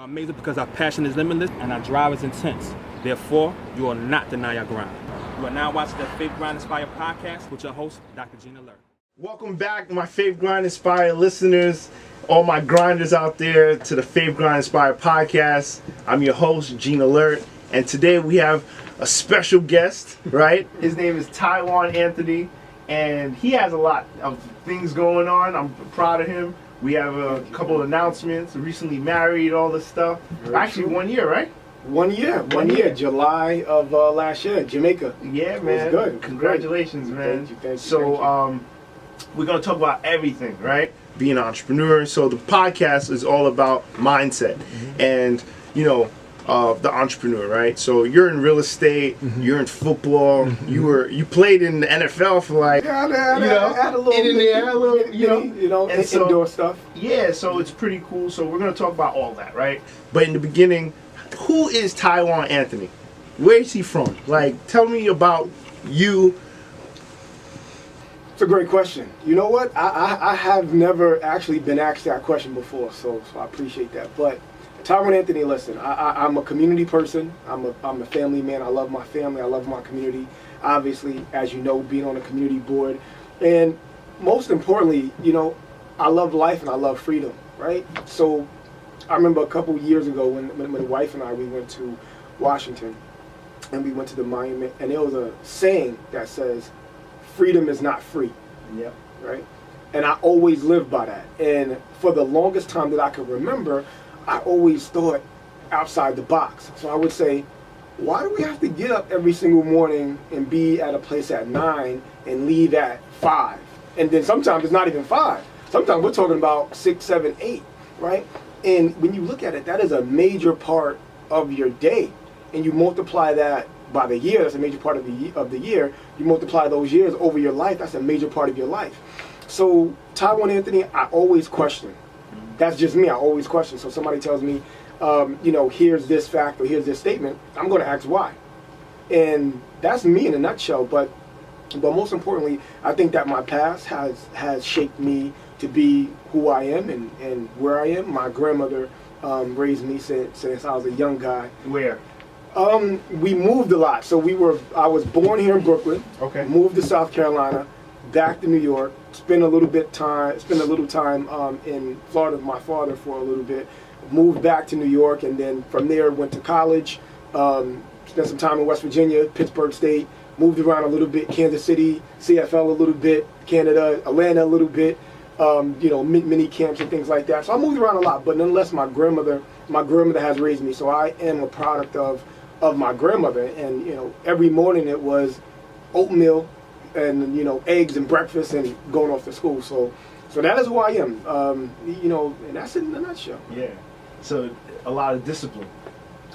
are amazing because our passion is limitless and our drive is intense. Therefore, you will not deny your grind. You are now watching the Faith Grind Inspired podcast with your host, Dr. Gina Alert. Welcome back, my Faith Grind Inspired listeners, all my grinders out there, to the Faith Grind Inspired podcast. I'm your host, Gina Alert, and today we have a special guest, right? His name is Tywan Anthony, and he has a lot of things going on. I'm proud of him. We have a couple of announcements, recently married, all this stuff. Actually, 1 year, right? 1 year. 1 year. July of last year, Jamaica. Yeah, man. It was good. Congratulations, man. Thank you. So, we're going to talk about everything, right? Being an entrepreneur. So the podcast is all about mindset and, the entrepreneur, right? So you're in real estate, you're in football, you played in the NFL for like, had a little indoor stuff. Yeah, so it's pretty cool. So we're going to talk about all that, right? But in the beginning, who is Tywan Anthony? Where is he from? Like, tell me about you. It's a great question. You know what? I have never actually been asked that question before, so I appreciate that. But Tywan Anthony, listen, I'm a community person. I'm a family man. I love my family. I love my community. Obviously, as you know, being on a community board. And most importantly, I love life and I love freedom, right? So I remember a couple years ago when my wife and I, we went to Washington and we went to the monument, and there was a saying that says, freedom is not free. Yeah. Right? And I always lived by that. And for the longest time that I could remember, I always thought outside the box. So I would say, why do we have to get up every single morning and be at a place at 9 and leave at 5? And then sometimes it's not even 5. Sometimes we're talking about 6, 7, 8, right? And when you look at it, that is a major part of your day. And you multiply that by the year, that's a major part of the year. You multiply those years over your life, that's a major part of your life. So Tywan Anthony, I always question. That's just me, I always question. So somebody tells me, here's this fact or here's this statement, I'm going to ask why. And that's me in a nutshell. But most importantly, I think that my past has shaped me to be who I am and where I am. My grandmother raised me since I was a young guy. Where? We moved a lot. So I was born here in Brooklyn. Okay. Moved to South Carolina, back to New York. Spent a little time in Florida with my father for a little bit. Moved back to New York, and then from there went to college. Spent some time in West Virginia, Pittsburgh State. Moved around a little bit, Kansas City, CFL a little bit, Canada, Atlanta a little bit. Mini camps and things like that. So I moved around a lot, but nonetheless, my grandmother has raised me. So I am a product of my grandmother. And every morning it was oatmeal and eggs and breakfast and going off to school. So that is who I am. And that's it in a nutshell. Yeah. So a lot of discipline.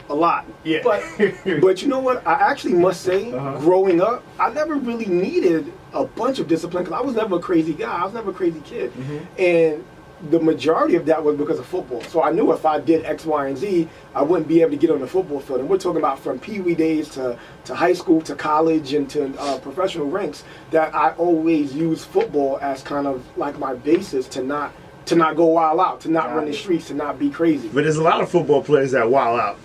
A lot. Yeah. But you know what? I actually must say, growing up, I never really needed a bunch of discipline because I was never a crazy guy. I was never a crazy kid. And the majority of that was because of football. So I knew if I did X, Y, and Z, I wouldn't be able to get on the football field. And we're talking about from Pee-wee days to high school to college and to professional ranks, that I always used football as kind of like my basis to not go wild out, to not run the streets, to not be crazy. But there's a lot of football players that wild out.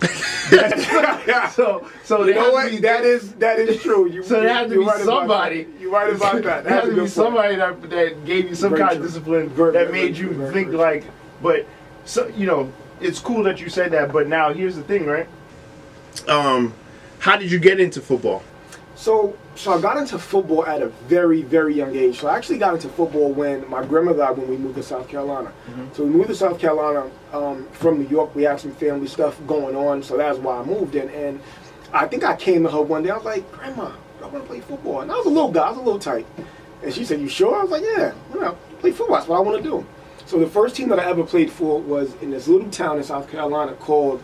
So you know what? That is true. There had to be somebody. You're right about that. There had to be somebody that gave you some kind of discipline that made you think like. But it's cool that you said that. But now here's the thing, right? How did you get into football? So I got into football at a very, very young age. So I actually got into football when my grandmother died when we moved to South Carolina. So we moved to South Carolina from New York. We had some family stuff going on, so that's why I moved in. And I think I came to her one day. I was like, Grandma, I want to play football. And I was a little guy. I was a little tight. And she said, you sure? I was like, yeah, play football. That's what I want to do. So the first team that I ever played for was in this little town in South Carolina called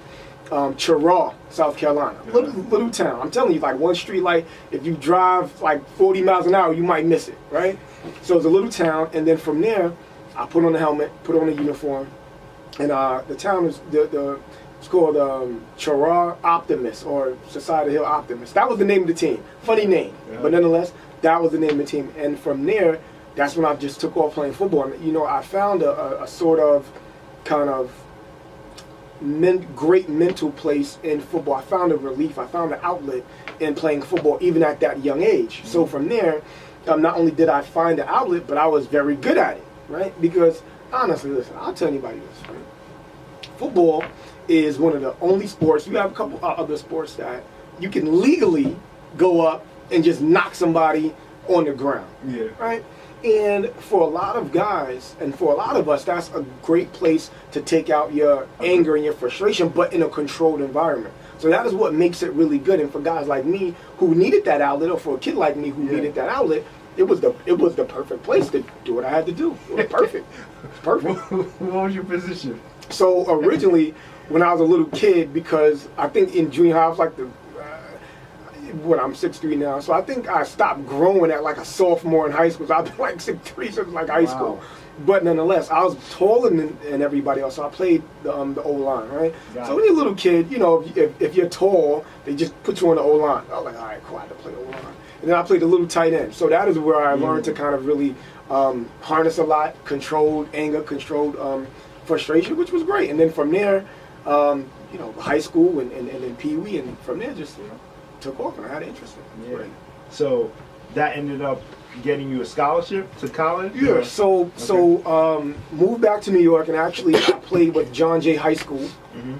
Cheraw, South Carolina. Little town. I'm telling you, like one street light, if you drive like 40 miles an hour, you might miss it, right? So it's a little town, and then from there, I put on a helmet, put on a uniform, and the town is it's called Cheraw Optimist or Society Hill Optimist. That was the name of the team. Funny name, but nonetheless, that was the name of the team. And from there, that's when I just took off playing football. And, I found a sort of kind of great mental place in football. I found a relief. I found an outlet in playing football, even at that young age. So from there, not only did I find an outlet, but I was very good at it, right? Because honestly, listen, I'll tell anybody this, right? Football is one of the only sports. You have a couple other sports that you can legally go up and just knock somebody on the ground, right? And for a lot of guys, and for a lot of us, that's a great place to take out your anger and your frustration, but in a controlled environment. So that is what makes it really good. And for guys like me who needed that outlet, or for a kid like me who needed that outlet, it was the perfect place to do what I had to do. It was perfect. Perfect. What was your position? So originally, when I was a little kid, because I think in junior high I was like I'm 6'3" now, so I think I stopped growing at like a sophomore in high school. So I've been like 6'3" since like high school. But nonetheless, I was taller than everybody else, so I played the O-line, right? So when you're a little kid, you know, if you're tall, they just put you on the O-line. I was like, all right, cool, I had to play O-line. And then I played a little tight end. So that is where I learned to kind of really harness a lot, controlled anger, controlled frustration, which was great. And then from there, you know, high school and then Pee Wee, and from there just, you know, took off, and I had an interest in it. Right. So that ended up getting you a scholarship to college? Yeah. Or? So moved back to New York, and actually I played with John Jay High School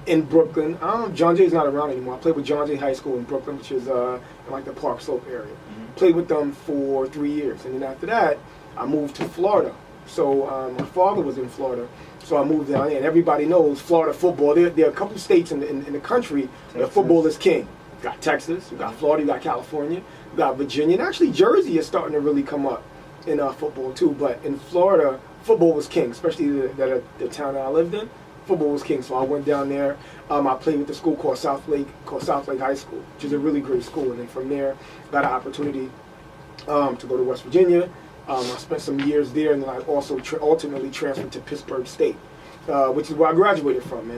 in Brooklyn. John Jay's not around anymore. I played with John Jay High School in Brooklyn, which is in like the Park Slope area. Played with them for 3 years, and then after that, I moved to Florida. So my father was in Florida, so I moved down there. And everybody knows Florida football. There are a couple states in the country where football is king. You got Texas, you got Florida, you got California, you got Virginia, and actually Jersey is starting to really come up in football too. But in Florida, football was king, especially the town that I lived in. Football was king, so I went down there. I played with the school called South Lake High School, which is a really great school. And then from there, got an opportunity to go to West Virginia. I spent some years there, and then I also ultimately transferred to Pittsburgh State, which is where I graduated from,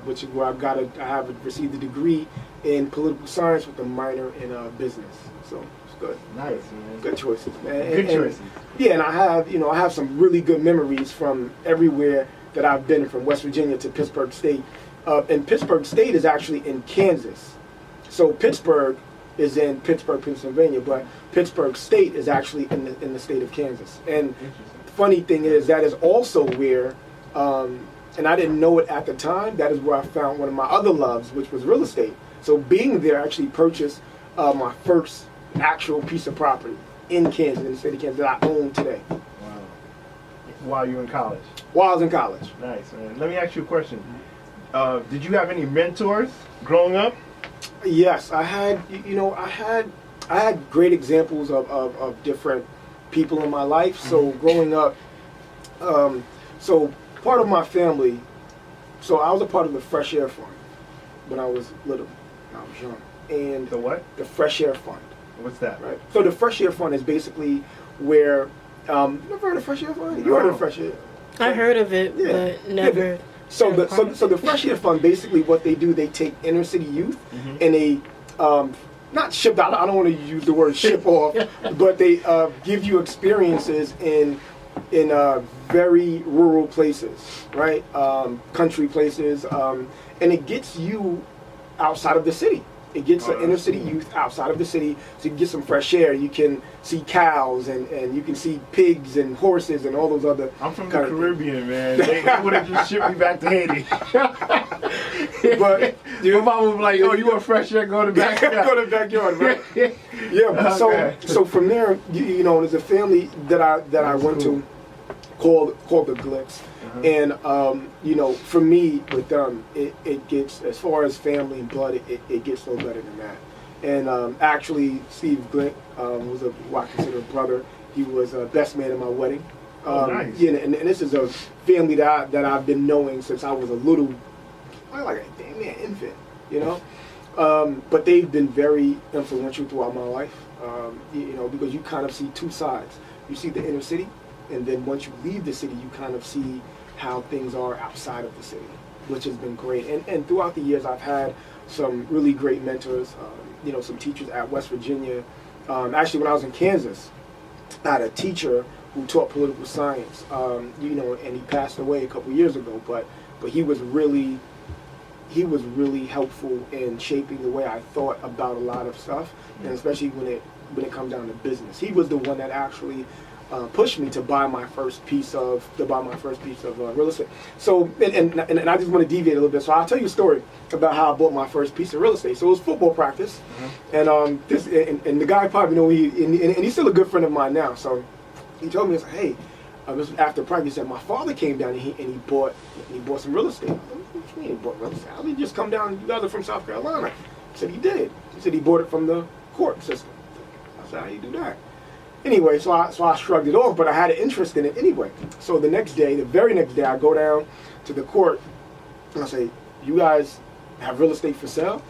which is where I have received a degree in political science with a minor in business. So it's good. Nice, man. Good choices, man. Good choices. Yeah, and I have some really good memories from everywhere that I've been, from West Virginia to Pittsburgh State. And Pittsburgh State is actually in Kansas. So Pittsburgh is in Pittsburgh, Pennsylvania, but Pittsburgh State is actually in the state of Kansas. And the funny thing is, that is also where, and I didn't know it at the time, that is where I found one of my other loves, which was real estate. So being there, I actually purchased my first actual piece of property in Kansas, in the state of Kansas, that I own today. Wow. While you were in college? While I was in college. Nice, man. Let me ask you a question. Did you have any mentors growing up? Yes, I had. I had great examples of different people in my life. So growing up, so part of my family. So I was a part of the Fresh Air Fund when I was little, when I was young. And the what? The Fresh Air Fund. What's that? Right. So the Fresh Air Fund is basically where. You never heard of Fresh Air Fund? You heard of Fresh Air? I heard of it, but never. Yeah. So the Fresh Air Fund, basically what they do, they take inner city youth and they not ship out. I don't want to use the word ship off, but they give you experiences in very rural places, right? Country places, and it gets you outside of the city. It gets the inner city youth outside of the city, so you can get some fresh air. You can see cows and you can see pigs and horses and all those other. I'm from the Caribbean, man. They would have just shipped me back to Haiti. But my mom was like, "Oh, you want fresh air? Go to the backyard." Go to the backyard, right? Yeah. So from there, you know, there's a family that I went to called the Glicks. And you know, for me with them, it gets, as far as family and blood, it gets no better than that. And actually, Steve Glick was what I consider a brother. He was best man at my wedding. Nice. Yeah, and this is a family that I've been knowing since I was a little, like a damn near infant, you know. But they've been very influential throughout my life. You know, because you kind of see two sides. You see the inner city, and then once you leave the city, you kind of see how things are outside of the city, which has been great. And throughout the years, I've had some really great mentors, you know, some teachers at West Virginia. Actually, when I was in Kansas, I had a teacher who taught political science, you know, and he passed away a couple years ago, but he was really he was really helpful in shaping the way I thought about a lot of stuff, and especially when it comes down to business. He was the one that actually pushed me to buy my first piece of real estate. So, and I just want to deviate a little bit. So I'll tell you a story about how I bought my first piece of real estate. So it was football practice, and the guy probably know and he's still a good friend of mine now. So he told me, he said, hey, this was after practice, he said my father came down and he bought some real estate. I said, what you mean he bought real estate? How did he just come down? You guys are from South Carolina. He said he did. He said he bought it from the court system. I said, how do you do that? Anyway, so I shrugged it off, but I had an interest in it anyway. So the very next day, I go down to the court and I say, you guys have real estate for sale?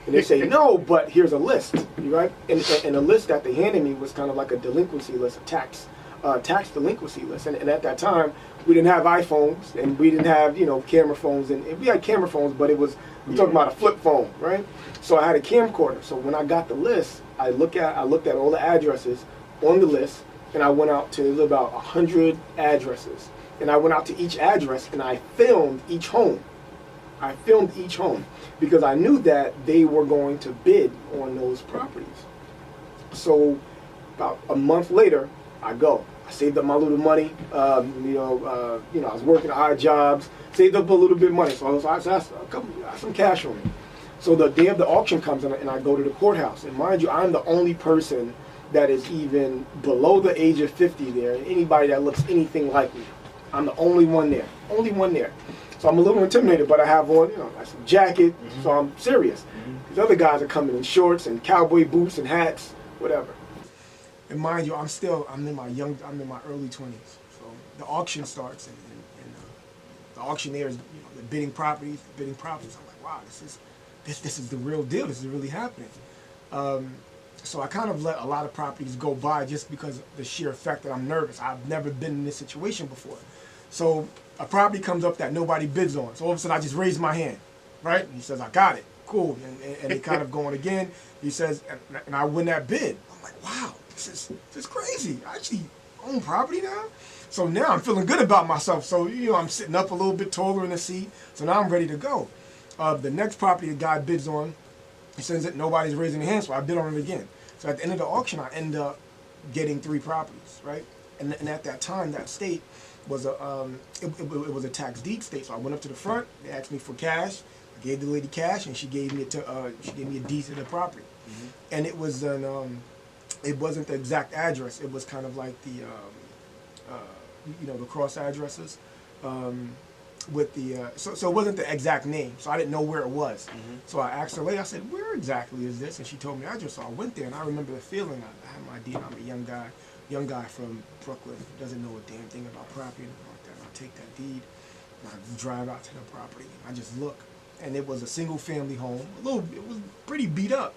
And they say, no, but here's a list, right? And the list that they handed me was kind of like a delinquency list, a tax delinquency list. And at that time, we didn't have iPhones and we didn't have, camera phones. And we had camera phones, but we're talking about a flip phone, right? So I had a camcorder. So when I got the list, I looked at all the addresses on the list, and I went out to, there was about 100 addresses. And I went out to each address and I filmed each home. Because I knew that they were going to bid on those properties. So about a month later, I saved up my little money. I was working odd jobs, saved up a little bit of money. So I had some cash on me. So the day of the auction comes and I go to the courthouse. And mind you, I'm the only person that is even below the age of 50 there. Anybody that looks anything like me. I'm the only one there. So I'm a little intimidated, but I have on, like some jacket, so I'm serious. These other guys are coming in shorts and cowboy boots and hats, whatever. And mind you, I'm in my early 20s. So the auction starts, and the auctioneers, they're bidding properties. I'm like, wow, this is the real deal. This is really happening. So I kind of let a lot of properties go by just because of the sheer fact that I'm nervous. I've never been in this situation before. So a property comes up that nobody bids on. So all of a sudden I just raise my hand, right? And he says, I got it. Cool. And he kind of going again. He says, and I win that bid. I'm like, wow, this is crazy. I actually own property now. So now I'm feeling good about myself. So, I'm sitting up a little bit taller in the seat. So now I'm ready to go. The next property the guy bids on, he says that nobody's raising their hand, so I bid on it again. So at the end of the auction, I end up getting 3 properties, right? And at that time, that state was it was a tax deed state. So I went up to the front. They asked me for cash. I gave the lady cash, and she gave me a deed to the property. And it was it wasn't the exact address. It was kind of like the the cross addresses. With the so it wasn't the exact name, so I didn't know where it was. So I asked her later. I said, "Where exactly is this?" And she told me the address. So I went there, and I remember the feeling. I had my idea. I'm a young guy from Brooklyn, who doesn't know a damn thing about property and like that. And I take that deed, and I drive out to the property. And I just look, and it was a single-family home. It was pretty beat up,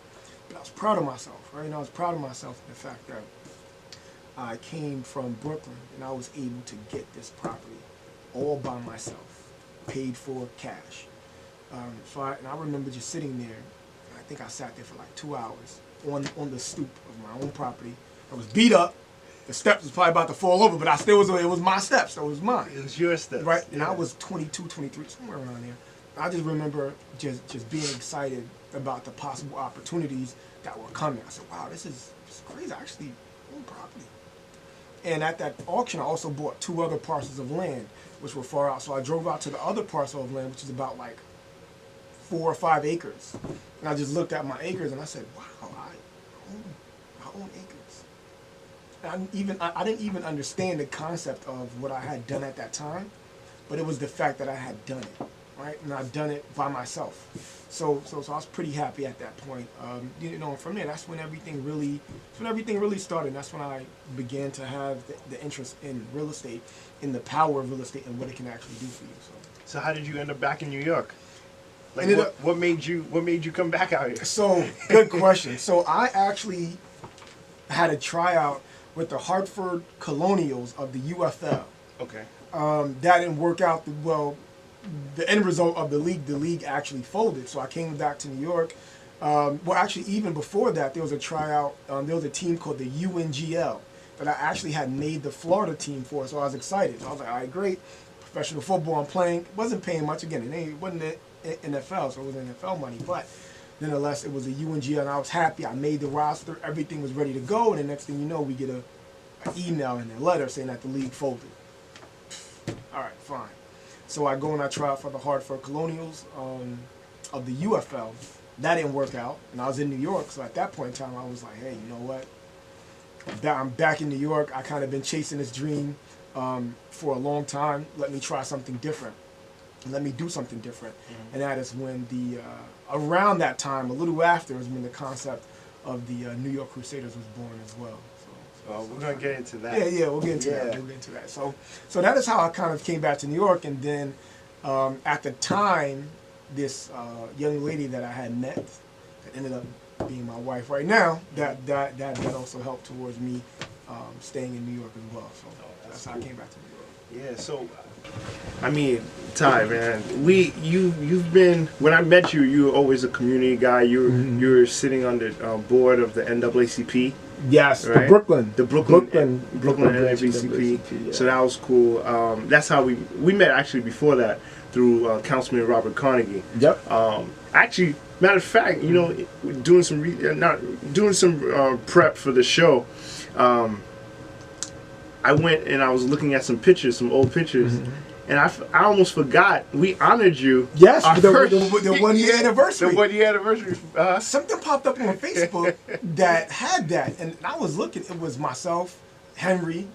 but I was proud of myself, right? And I was proud of myself in the fact that I came from Brooklyn, and I was able to get this property all by myself. Paid for cash. So I remember just sitting there. I think I sat there for like 2 hours on the stoop of my own property. I was beat up. The steps was probably about to fall over, but it was my steps. So it was mine. It was your steps. Right? And I was 22, 23, somewhere around there. I just remember just being excited about the possible opportunities that were coming. I said, wow, this is crazy. I actually own property. And at that auction, I also bought 2 other parcels of land, which were far out. So I drove out to the other parcel of land, which is about like 4 or 5 acres. And I just looked at my acres and I said, wow, I own acres. And I didn't even understand the concept of what I had done at that time, but it was the fact that I had done it, right? And I'd done it by myself. So I was pretty happy at that point. From there, that's when everything really started. And that's when I began to have the interest in real estate, in the power of real estate, and what it can actually do for you. So how did you end up back in New York? Like, what made you come back out here? So good question. So I actually had a tryout with the Hartford Colonials of the UFL. Okay. That didn't work out well. The end result of the league actually folded. So I came back to New York. Actually, even before that, there was a tryout. There was a team called the UNGL that I actually had made the Florida team for. So I was excited. So I was like, all right, great. Professional football I'm playing. Wasn't paying much. Again, it wasn't NFL, so it was NFL money. But nonetheless, it was a UNG, and I was happy. I made the roster. Everything was ready to go. And the next thing you know, we get an email and a letter saying that the league folded. All right, fine. So I go and I try out for the Hartford Colonials of the UFL. That didn't work out, and I was in New York. So at that point in time, I was like, hey, you know what? I'm back in New York. I kind of been chasing this dream for a long time. Let me try something different. Let me do something different. Mm-hmm. And that is when around that time, a little after, is when the concept of the New York Crusaders was born as well. So we're going to get into that. Yeah, we'll get into that. We'll get into that. So that is how I kind of came back to New York. And then at the time, this young lady that I had met, that ended up being my wife right now, that also helped towards me staying in New York as well. So that's how I came back to New York. Yeah, so I mean, Ty, man, you've been, when I met you, you were always a community guy. You were sitting on the board of the NAACP. Yes, right? the Brooklyn NAACP. Yeah. So that was cool. That's how we met actually before that through Councilman Robert Carnegie. Yep. Actually, matter of fact, you know, doing some prep for the show. I went and I was looking at some pictures, some old pictures, and I almost forgot we honored you. Yes, the 1 year anniversary. The 1 year anniversary. Something popped up on Facebook that had that, and I was looking. It was myself, Henry,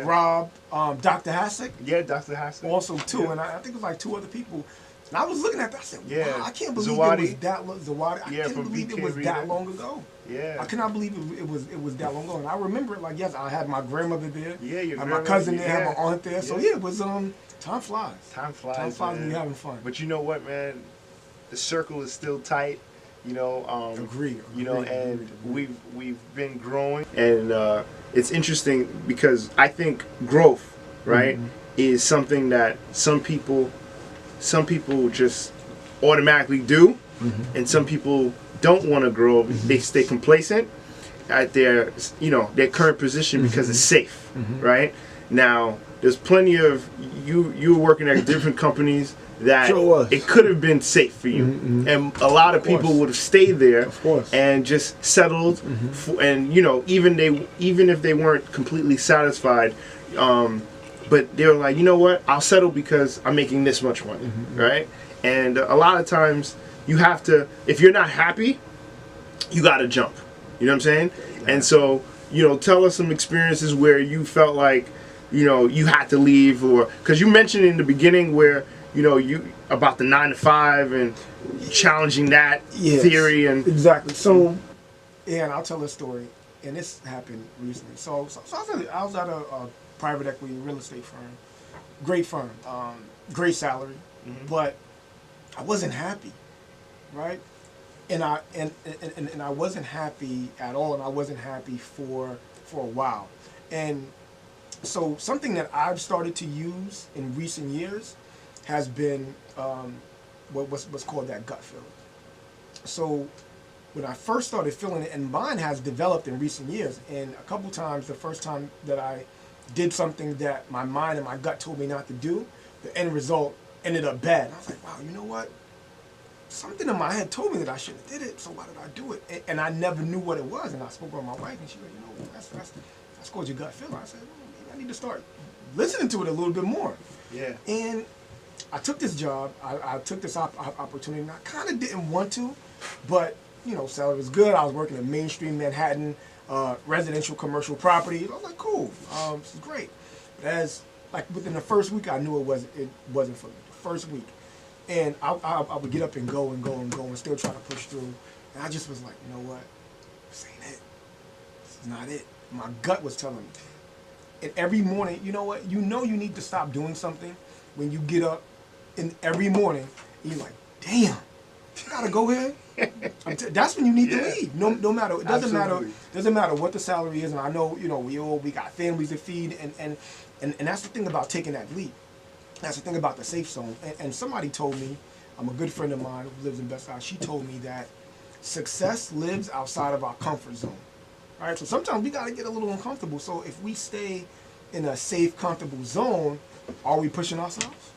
Rob, Dr. Hassick. Yeah, Dr. Hassick. Also too, and I think it was like 2 other people. And I was looking at that. I said, "Wow, I can't believe Zawadi. it was that long." Zawadi. I can't believe it was that long ago. Yeah. I cannot believe it was that long ago. And I remember it like, yes, I had my grandmother there. Yeah, your grandmother. My cousin there, had my aunt there. Yeah. So yeah, it was time flies. Time flies. Time flies when you're having fun. But you know what, man? The circle is still tight. You know. Agree. You know, and we've been growing, and it's interesting because I think growth, right, is something that some people just automatically do, and some people don't want to grow. They stay complacent at their current position because it's safe, right? Now, there's plenty of you were working at different companies that it could have been safe for you, and a lot of people would have stayed there and just settled, and even if they weren't completely satisfied, but they were like, you know what, I'll settle because I'm making this much money, right? And a lot of times you have to, if you're not happy, you got to jump. You know what I'm saying? And so, tell us some experiences where you felt like, you had to leave, or because you mentioned in the beginning where, you about the 9 to 5 and challenging that theory and exactly. So, and I'll tell a story, and this happened recently. So I was at a private equity real estate firm, great firm, great salary, but I wasn't happy, right? And I wasn't happy at all, and I wasn't happy for a while. And so something that I've started to use in recent years has been what's called that gut feeling. So when I first started feeling it, and mine has developed in recent years, and a couple times, the first time that I did something that my mind and my gut told me not to do, the end result ended up bad. I was like, wow, you know what? Something in my head told me that I shouldn't have did it, so why did I do it? And I never knew what it was, and I spoke with my wife, and she goes, that's called your gut feeling. I said, well, maybe I need to start listening to it a little bit more. Yeah. And I took this job, I took this opportunity, and I kind of didn't want to, but, salary was good. I was working in mainstream Manhattan, residential commercial property. I was like, cool, this is great. But within the first week, I knew it wasn't for me. The first week. And I would get up and go and still try to push through. And I just was like, you know what? This ain't it. This is not it. My gut was telling me. And every morning, you know what? You need to stop doing something when you get up every morning and you're like, damn, I gotta go here. That's when you need to leave. No matter, it doesn't matter what the salary is. And I know, we got families to feed, and that's the thing about taking that leap. That's the thing about the safe zone. And somebody told me, a good friend of mine who lives in Best Side, she told me that success lives outside of our comfort zone. All right, so sometimes we got to get a little uncomfortable. So if we stay in a safe, comfortable zone, are we pushing ourselves?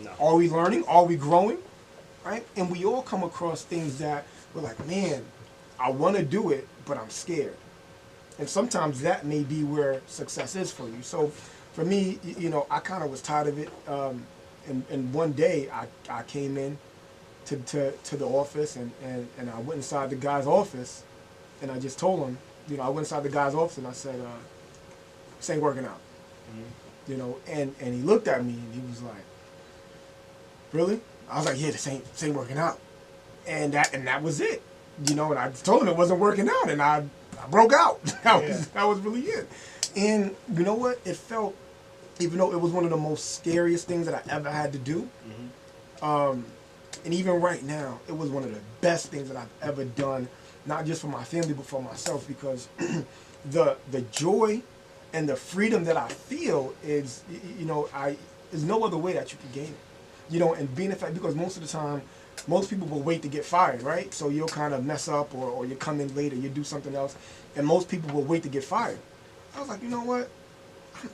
No. Are we learning? Are we growing? right? And we all come across things that we're like, man, I want to do it, but I'm scared. And sometimes that may be where success is for you. So for me, you know, I kind of was tired of it. And one day I came in to the office and I went inside the guy's office and I just told him, you know, I went inside the guy's office and I said, this ain't working out. You know, and he looked at me and he was like, really? I was like, yeah, this ain't working out. And that was it. You know, and I told him it wasn't working out and I broke out. That was really it. And you know what? It felt, even though it was one of the most scariest things that I ever had to do, and even right now, it was one of the best things that I've ever done, not just for my family, but for myself, because the joy and the freedom that I feel is, you know, there's no other way that you can gain it. You know, and being a fact, because most of the time, most people will wait to get fired, right? So you'll kind of mess up or you come in later, you do something else, and most people will wait to get fired. I was like, you know what?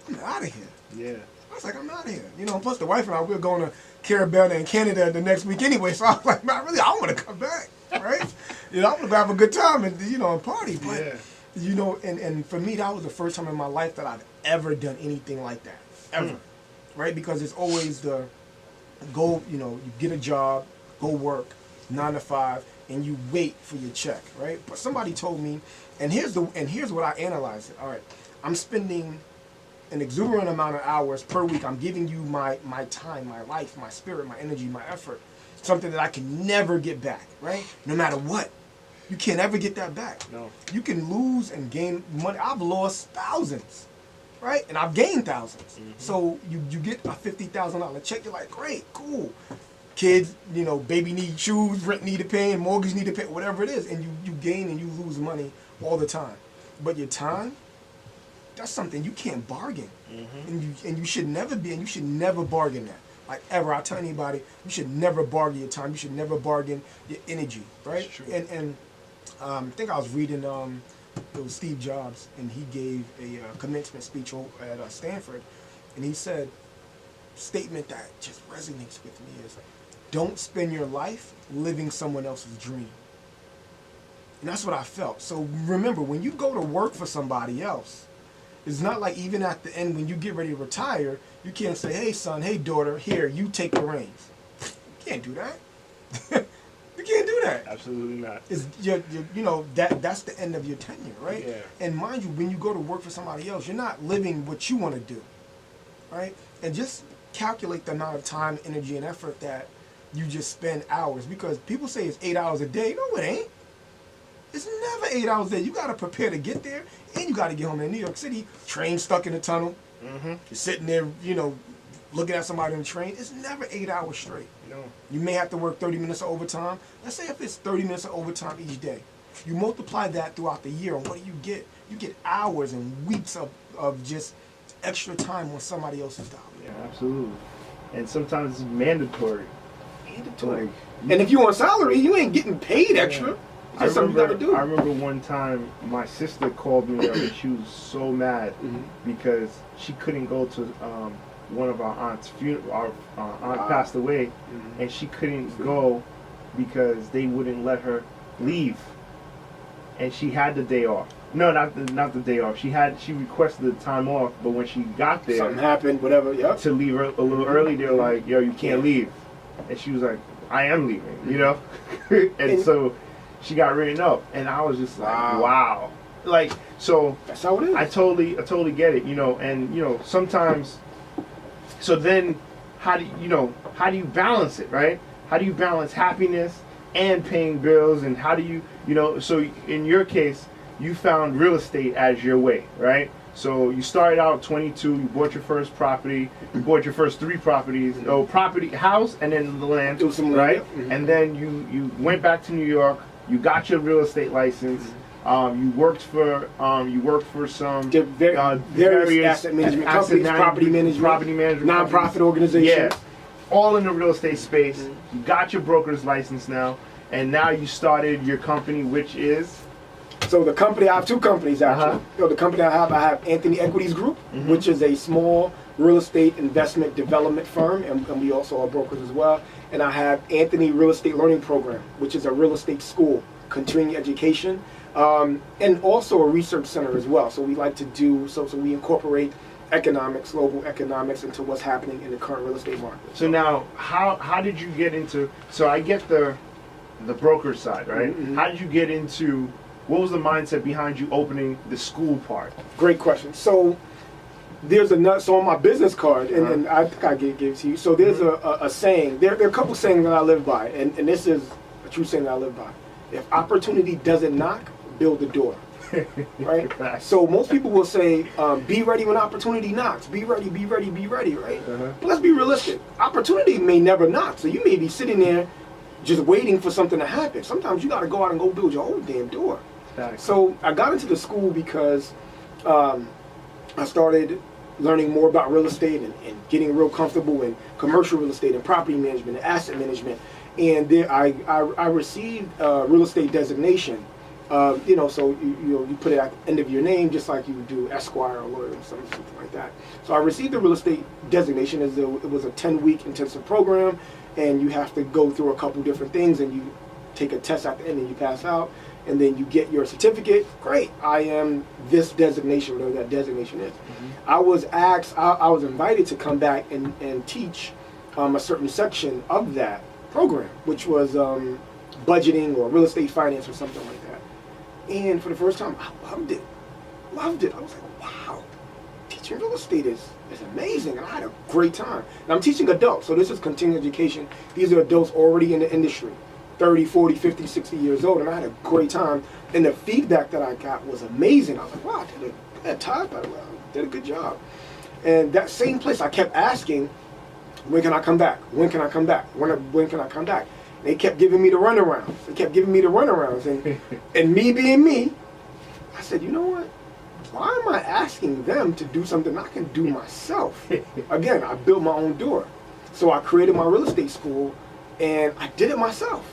I'm out of here. Yeah. I was like, I'm out of here. You know, plus the wife and I, we were going to Caribbean in Canada the next week anyway, so I was like, man, really, I want to come back, right? You know, I want to go have a good time and, you know, and party. But, you know, and for me, that was the first time in my life that I've ever done anything like that, ever, right? Because it's always the go, you know, you get a job, go work, 9 to 5, and you wait for your check, right? But somebody told me, and here's what I analyzed it. All right, I'm spending an exuberant amount of hours per week. I'm giving you my time, my life, my spirit, my energy, my effort, something that I can never get back, right? No matter what. You can't ever get that back. No. You can lose and gain money. I've lost thousands, right? And I've gained thousands. So you get a $50,000 check, you're like, great, cool. Kids, you know, baby need shoes, rent need to pay, and mortgage need to pay, whatever it is. And you gain and you lose money all the time. But your time, that's something you can't bargain. And you should never be, and you should never bargain that. Like ever, I tell anybody, you should never bargain your time. You should never bargain your energy, right? And I think I was reading, it was Steve Jobs, and he gave a commencement speech at Stanford, and he said, statement that just resonates with me is, don't spend your life living someone else's dream. And that's what I felt. So remember, when you go to work for somebody else, it's not like even at the end when you get ready to retire, you can't say, hey son, hey daughter, here, you take the reins. You can't do that. You can't do that. Absolutely not. It's you know, that's the end of your tenure, right? Yeah. And mind you, when you go to work for somebody else, you're not living what you want to do, right? And just calculate the amount of time, energy, and effort that you just spend hours. Because people say it's 8 hours a day. No, it ain't. It's never 8 hours a day. You got to prepare to get there, and you got to get home in New York City. Train stuck in the tunnel. You're sitting there, you know, looking at somebody on the train. It's never 8 hours straight. No. You may have to work 30 minutes of overtime. Let's say if it's 30 minutes of overtime each day. You multiply that throughout the year, and what do you get? You get hours and weeks of just extra time on somebody else's dollar. Yeah, absolutely. And sometimes it's mandatory. Mandatory. Like, and if you on salary, you ain't getting paid extra. It's just something you gotta do. I remember one time my sister called me up and she was so mad because she couldn't go to one of our aunt's funeral. Our aunt passed away, and she couldn't go because they wouldn't let her leave. And she had the day off. No, not the day off. She requested the time off, but when she got there, something happened, whatever. Yep. To leave her a little early, they're like, "Yo, you can't leave," and she was like, "I am leaving," you know. and so she got written up, and I was just like, "Wow." Like, so that's how it is. I totally get it, you know, and you know sometimes. So then, how do you balance it, right? How do you balance happiness and paying bills, and how do you know? So in your case, you found real estate as your way, right? So you started out 22, you bought your first property, you bought your first 3 properties, house, and then the land, right? And then you went back to New York, you got your real estate license, you worked for some various asset management companies, property management, non-profit organizations. Yeah, all in the real estate space. You got your broker's license now, and now you started your company, which is. So the company, I have 2 companies actually. The company I have Anthony Equities Group, which is a small real estate investment development firm, and we also are brokers as well. And I have Anthony Real Estate Learning Program, which is a real estate school, continuing education, and also a research center as well. So we like to do, so we incorporate economics, global economics, into what's happening in the current real estate market. So now, how did you get into? So I get the broker side, right? Mm-hmm. How did you get into? What was the mindset behind you opening the school part? Great question. So there's so on my business card, and I think I gave it to you. So there's a saying. There are a couple sayings that I live by, and this is a true saying that I live by. If opportunity doesn't knock, build the door. Right? So most people will say, be ready when opportunity knocks. Be ready, be ready, be ready, right? But let's be realistic. Opportunity may never knock. So you may be sitting there just waiting for something to happen. Sometimes you got to go out and go build your own damn door. So I got into the school because I started learning more about real estate and getting real comfortable in commercial real estate and property management and asset management. And then I received real estate designation. So you put it at the end of your name, just like you would do Esquire or lawyer or something like that. So I received the real estate designation. It was a 10-week intensive program, and you have to go through a couple different things, and you take a test at the end, and you pass out, and then you get your certificate. Great, I am this designation, whatever that designation is. Mm-hmm. I was invited to come back and teach a certain section of that program, which was budgeting or real estate finance or something like that. And for the first time, I loved it. I was like, wow, teaching real estate is amazing. And I had a great time. And I'm teaching adults, so this is continuing education. These are adults already in the industry, 30, 40, 50, 60 years old. And I had a great time. And the feedback that I got was amazing. I was like, wow, I did a good job. And that same place, I kept asking, when can I come back? When can I come back? When can I come back? They kept giving me the runarounds. And me being me, I said, you know what? Why am I asking them to do something I can do myself? Again, I built my own door. So I created my real estate school, and I did it myself,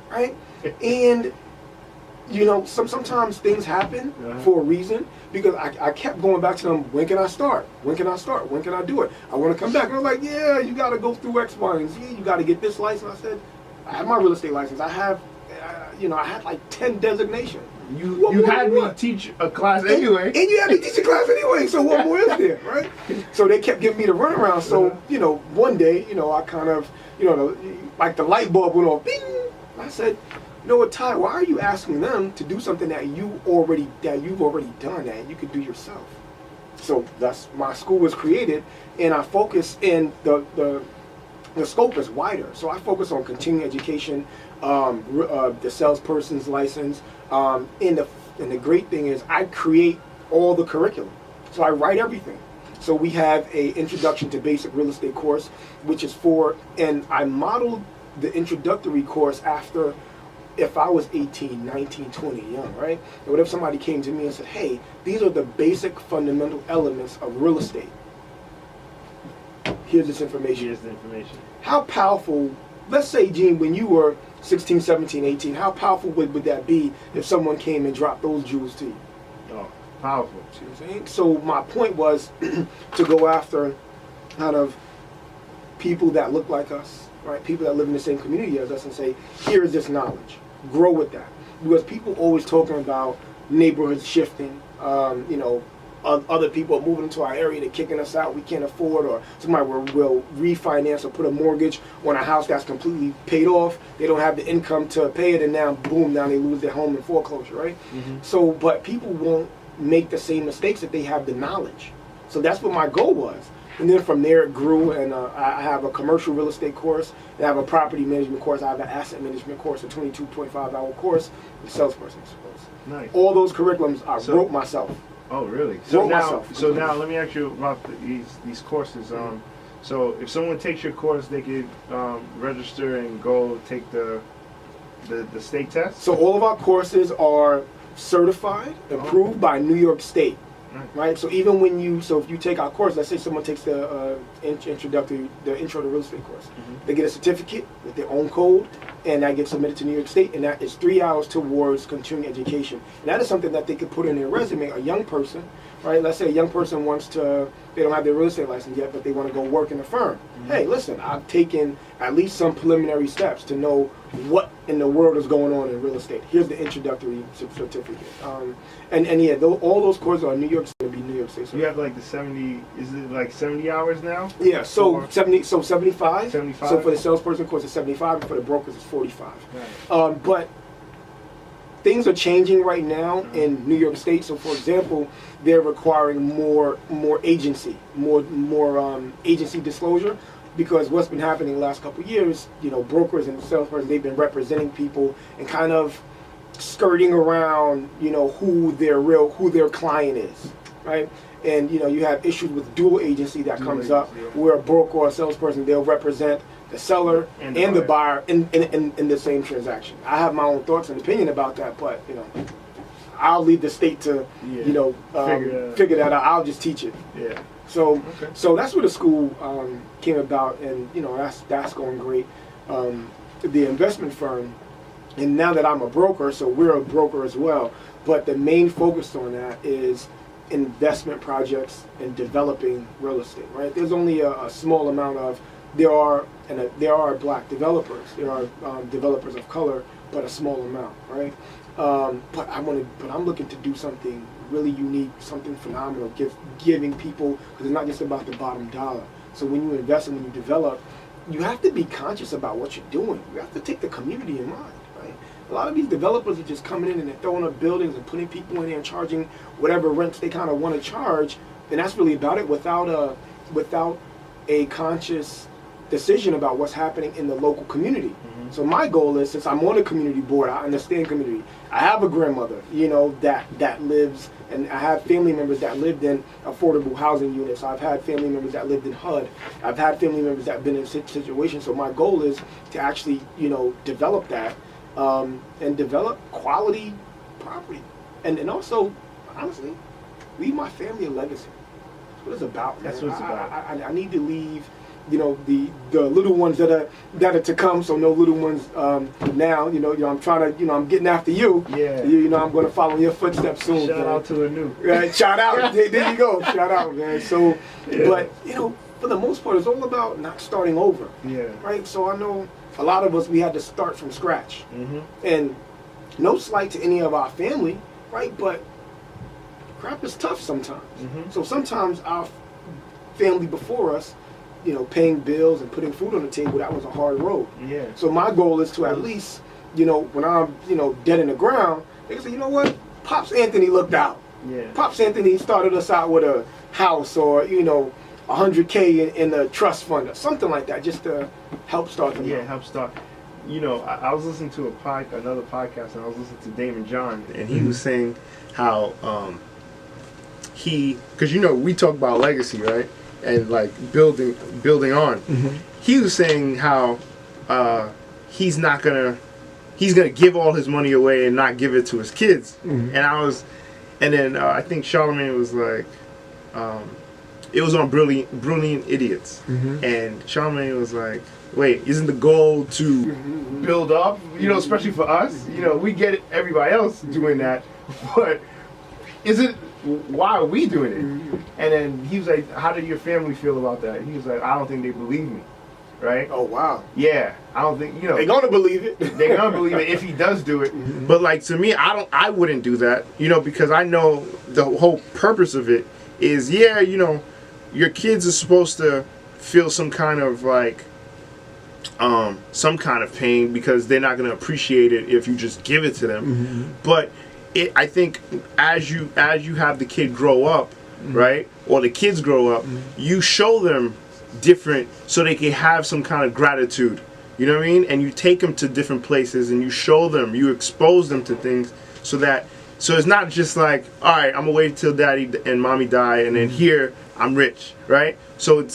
right? And, sometimes things happen for a reason, because I kept going back to them, when can I start? When can I start? When can I do it? I want to come back. And I was like, yeah, you got to go through X, Y, and Z. You got to get this license. I said, I have my real estate license. I have, I had like 10 designations. You had me teach a class anyway. And you had me teach a class anyway, so what more is there, right? So they kept giving me the runaround. So, one day, I kind of, like the light bulb went off, bing! I said, you know what, Ty, why are you asking them to do something that you've already done that you could do yourself? So that's my school was created, and I focus in the scope is wider. So I focus on continuing education, the salesperson's license, and the great thing is I create all the curriculum. So I write everything. So we have a introduction to basic real estate course, which is and I modeled the introductory course after if I was 18, 19, 20, young, right? And what if somebody came to me and said, hey, these are the basic fundamental elements of real estate. Here's this information. How powerful, let's say, Gene, when you were 16, 17, 18, how powerful would that be if someone came and dropped those jewels to you? Oh, powerful. See what I'm saying? So my point was to go after kind of people that look like us, right? People that live in the same community as us, and say, here is this knowledge. Grow with that. Because people always talking about neighborhoods shifting, other people are moving into our area, they're kicking us out, we can't afford, or somebody will refinance or put a mortgage on a house that's completely paid off, they don't have the income to pay it, and now boom, now they lose their home in foreclosure, right? Mm-hmm. So, but people won't make the same mistakes if they have the knowledge. So that's what my goal was. And then from there it grew, and I have a commercial real estate course, I have a property management course, I have an asset management course, a 22.5-hour course, and a salesperson's course. Nice. All those curriculums I wrote myself. Oh, really? So now let me ask you about these courses. So if someone takes your course, they could register and go take the state test? So all of our courses are certified, approved by New York State. Right? So even if you take our course, let's say someone takes the intro to real estate course, they get a certificate with their own code, and that gets submitted to New York State, and that is 3 hours towards continuing education. And that is something that they could put in their resume. A young person right? Let's say a young person they don't have their real estate license yet, but they want to go work in a firm. Hey, listen, I've taken at least some preliminary steps to know what in the world is going on in real estate. Here's the introductory certificate. All those courses are New York State, be New York State. So you have like the 70, is it like 70 hours now? Yeah, so 75. 75. So for the salesperson course it's 75, and for the brokers it's 45. Right. But things are changing right now in New York State. So, for example, they're requiring more agency, more agency disclosure, because what's been happening the last couple of years, brokers and salespersons, they've been representing people and kind of skirting around, who their client is, right? And you have issues with dual agency that comes up, where a broker or a salesperson, they'll represent the seller and the buyer in the same transaction. I have my own thoughts and opinion about that, but I'll leave the state to figure that out. I'll just teach it. Yeah. So that's where the school came about, and that's going great. The investment firm, and now that I'm a broker, so we're a broker as well. But the main focus on that is investment projects and developing real estate. Right? There's only a small amount of there are black developers. There are developers of color, but a small amount. Right? But I'm looking to do something really unique, something phenomenal, giving people, because it's not just about the bottom dollar. So when you invest and when you develop, you have to be conscious about what you're doing. You have to take the community in mind, right? A lot of these developers are just coming in and they're throwing up buildings and putting people in there and charging whatever rents they kind of want to charge, and that's really about it, without a conscious decision about what's happening in the local community. Mm-hmm. So my goal is, since I'm on the community board, I understand community. I have a grandmother, that lives, and I have family members that lived in affordable housing units. I've had family members that lived in HUD. I've had family members that have been in situations. So my goal is to actually, develop that, and develop quality property, and also, honestly, leave my family a legacy. That's what it's about. Man. That's what it's about. I need to leave, the little ones that are to come. So no little ones now. I'm trying to, I'm getting after you. Yeah. I'm going to follow your footsteps soon. Shout out to Anu. Right. Shout out. There you go. Shout out, man. So, yeah. But for the most part, it's all about not starting over. Yeah. Right. So I know a lot of us, we had to start from scratch. Mm-hmm. And no slight to any of our family, right? But crap is tough sometimes. Mm-hmm. So sometimes our family before us, paying bills and putting food on the table, that was a hard road. Yeah. So my goal is to at least, when I'm, dead in the ground, they can say, you know what? Pops Anthony looked out. Yeah. Pops Anthony started us out with a house or, $100K in a trust fund or something like that, just to help start them. Yeah, help start. I was listening to another podcast, and I was listening to Damon John, and he was saying how because we talk about legacy, right? And like building on. Mm-hmm. He was saying how he's gonna give all his money away and not give it to his kids. Mm-hmm. And then I think Charlemagne was like, it was on Brilliant Idiots, mm-hmm. and Charlemagne was like, wait, isn't the goal to Mm-hmm. build up? Especially for us, we get it, everybody else doing that, but why are we doing it? Mm-hmm. And then he was like, how did your family feel about that? He was like, I don't think they believe me, right? Oh, wow. Yeah, I don't think, They're going to believe it. they're going to believe it if he does do it. Mm-hmm. But like, to me, I wouldn't do that, because I know the whole purpose of it is, your kids are supposed to feel some kind of like, some kind of pain, because they're not going to appreciate it if you just give it to them. Mm-hmm. But I think as you have the kid grow up, mm-hmm. right, or the kids grow up, mm-hmm. you show them different, so they can have some kind of gratitude. You know what I mean? And you take them to different places, and you show them, you expose them to things, so it's not just like, all right, I'm gonna wait till daddy and mommy die, and then here I'm rich, right? So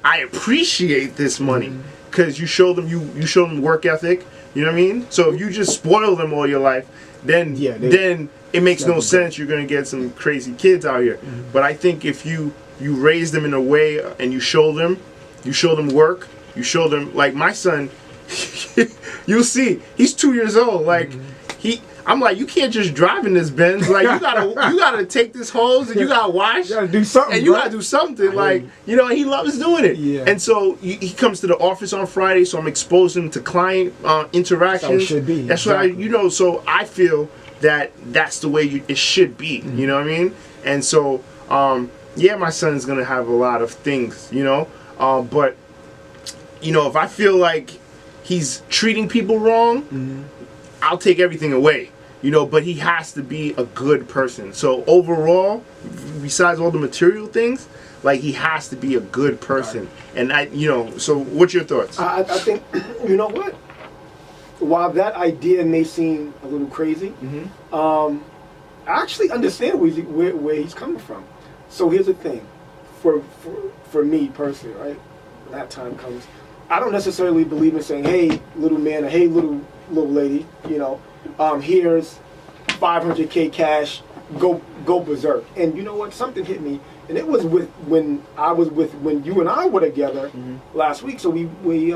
I appreciate this money, because you show them work ethic. You know what I mean? So if you just spoil them all your life, then it makes no sense. You're gonna get some crazy kids out here. Mm-hmm. But I think if you raise them in a way, and you show them work, you show them, like my son, you'll see, he's 2 years old. Like I'm like, you can't just drive in this Benz. Like, you gotta take this hose and you gotta wash. You gotta do something. And you gotta do something. Like, you know, he loves doing it. Yeah. And so he comes to the office on Friday, so I'm exposing him to client interactions. That's how it should be. That's Exactly. what you know. So I feel that that's the way it should be. You know what I mean? And so, yeah, my son's gonna have a lot of things. You know, but you know, if I feel like he's treating people wrong, I'll take everything away. You know, but he has to be a good person. So overall, besides all the material things, like, he has to be a good person. And you know, so what's your thoughts? I think, you know what? While that idea may seem a little crazy, I actually understand where he's coming from. So here's the thing, for me personally, right? When that time comes, I don't necessarily believe in saying, "Hey, little man," or "Hey, little lady," you know, here's $500K cash, go berserk. And you know what? Something hit me, and it was when you and I were together last week. So we you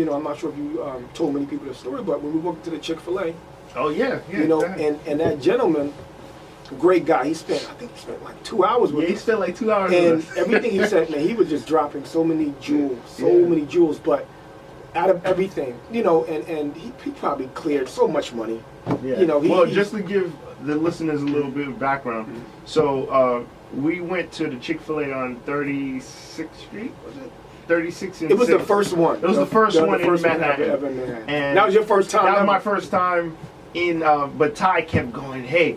know, I'm not sure if you told many people the story, but when we walked to the Chick-fil-A, Oh yeah, you know, and that gentleman, great guy, I think he spent like 2 hours with Yeah, he us. spent like 2 hours. And with us. everything he said, man, he was just dropping so many jewels, but out of everything, you know, and he probably cleared so much money. Yeah. You know, well, just to give the listeners a little bit of background, so we went to the Chick-fil-A on 36th Street, was it? 36 and It was 6th. the first one. It was the first one in Manhattan. Ever in Manhattan. And that was your first time? That was ever? my first time in, but Ty kept going, hey,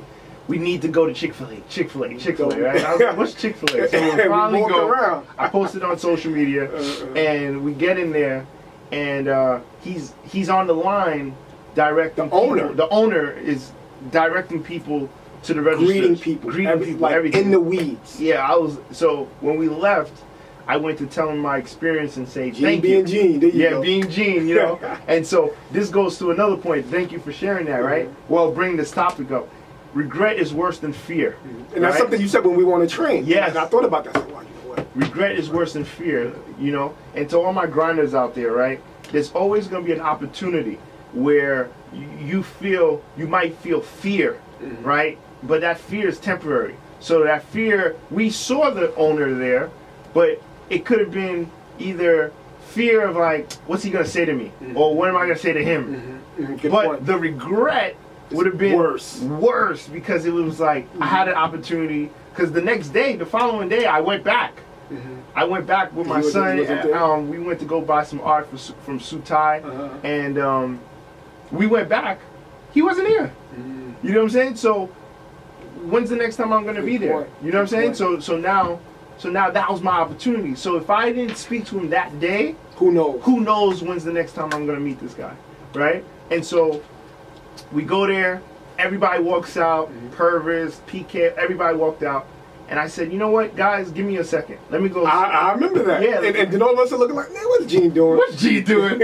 we need to go to Chick-fil-A, right? I was like, what's Chick-fil-A? So we finally walked go. around. I posted on social media, and we get in there, and he's on the line directing The owner is directing people to the registers. Greeting people, like everything. in the weeds. Yeah, so when we left, I went to tell him my experience and say, Gene thank being you. Gene, there you go. Being Gene, you know. And so this goes to another point. Thank you for sharing that, right? Well, bring this topic up. Regret is worse than fear. And that's something you said when we were on the train. Yes. And I thought about that. I said, well, you know what? Regret is worse than fear, you know. And to all my grinders out there, right? There's always going to be an opportunity where you might feel fear, right? But that fear is temporary. So that fear, we saw the owner there, but it could have been either fear of like, what's he going to say to me? Or what am I going to say to him? Good But point. the regret would have been worse because it was like, I had an opportunity, because the following day, I went back. I went back with my son. We went to go buy some art from Sutai, and we went back. He wasn't here. You know what I'm saying? So when's the next time I'm going to be there? You know what I'm saying? So now that was my opportunity. So if I didn't speak to him that day, who knows? Who knows when's the next time I'm going to meet this guy, right? And so we go there. Everybody walks out. Purvis, PK, everybody walked out. And I said, you know what, guys, give me a second. Let me go. I remember that. Yeah. And then all of us are looking like, man, what's Gene doing? What's Gene doing?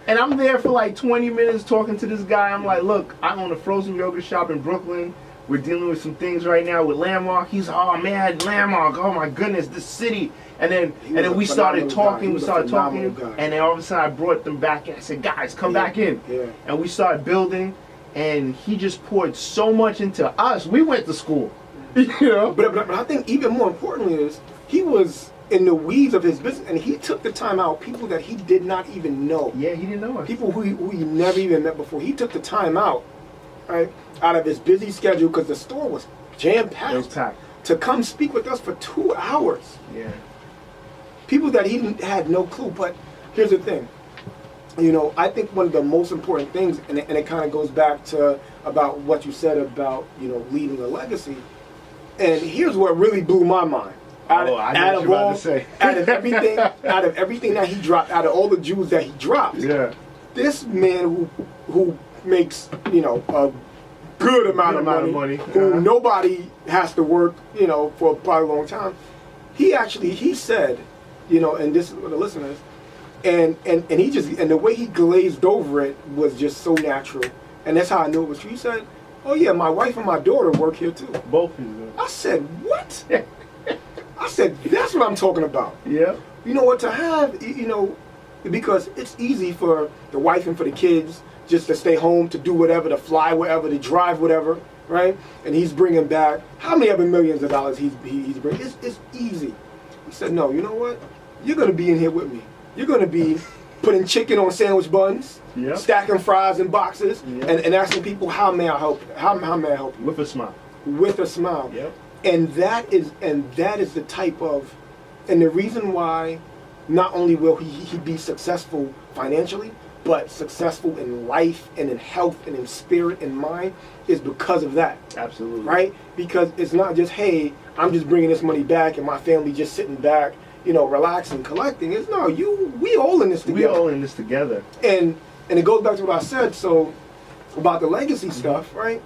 And I'm there for like 20 minutes talking to this guy. I'm like, look, I own a frozen yogurt shop in Brooklyn. We're dealing with some things right now with Landmark. He's, oh man, Landmark, oh my goodness, this city. And then we started talking, and then all of a sudden I brought them back in. I said, guys, come back in. Yeah. And we started building, and he just poured so much into us. We went to school. You know? But I think even more importantly is he was in the weeds of his business, and he took the time out. People that he did not even know. Yeah, he didn't know us. People who he never even met before. He took the time out, right, out of his busy schedule because the store was jam-packed. It was packed. To come speak with us for 2 hours. Yeah. People that he had no clue. But here's the thing. You know, I think one of the most important things, and it kind of goes back to about what you said about, you know, leaving a legacy. And here's what really blew my mind. Out of everything that he dropped, out of all the jewels that he dropped, this man who makes, you know, a good amount of money, who nobody has to work, you know, for probably a long time. He said, you know, and this is for the listeners, and the way he glazed over it was just so natural, and that's how I knew it was true. He said, "Oh yeah, my wife and my daughter work here too." Both of them. I said, "What?" I said, "That's what I'm talking about." Yeah. You know what, to have, you know, because it's easy for the wife and for the kids just to stay home, to do whatever, to fly wherever, to drive whatever, right? And he's bringing back how many other millions of dollars he's bringing. It's easy. He said, no, you know what? You're going to be in here with me. You're going to be putting chicken on sandwich buns, stacking fries in boxes, and asking people, how may I help you? How may I help you? With a smile. With a smile. Yep. And that is the type of, and the reason why not only will he be successful financially, but successful in life and in health and in spirit and mind is because of that. Absolutely. Right? Because it's not just, hey, I'm just bringing this money back and my family just sitting back, you know, relaxing, collecting. It's no, we all in this together. We all in this together. And it goes back to what I said, so about the legacy stuff, right?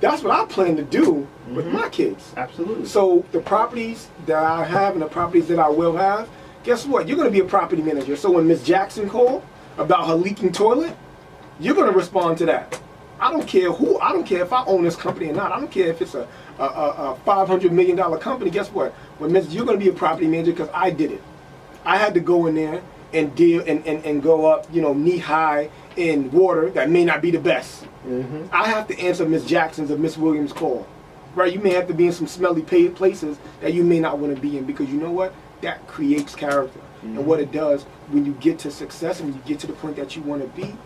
That's what I plan to do with my kids. Absolutely. So the properties that I have and the properties that I will have, guess what? You're going to be a property manager. So when Miss Jackson called about her leaking toilet, you're going to respond to that. I don't care if I own this company or not. I don't care if it's a $500 million company. Guess what? You're going to be a property manager because I did it. I had to go in there and deal and go up, you know, knee high in water that may not be the best. I have to answer Miss Jackson's or Miss Williams' call. Right? You may have to be in some smelly places that you may not want to be in, because you know what? That creates character. And what it does, when you get to success and you get to the point that you want to be,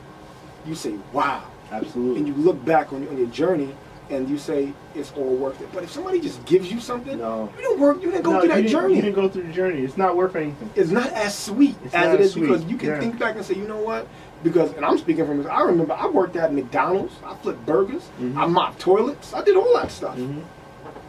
you say, wow. Absolutely. And you look back on your journey and you say, it's all worth it. But if somebody just gives you something, you didn't go through that journey. You didn't go through the journey. It's not worth anything. It's not as sweet as it is, because you can think back and say, you know what? Because, and I'm speaking from this, I remember I worked at McDonald's, I flipped burgers, I mopped toilets, I did all that stuff.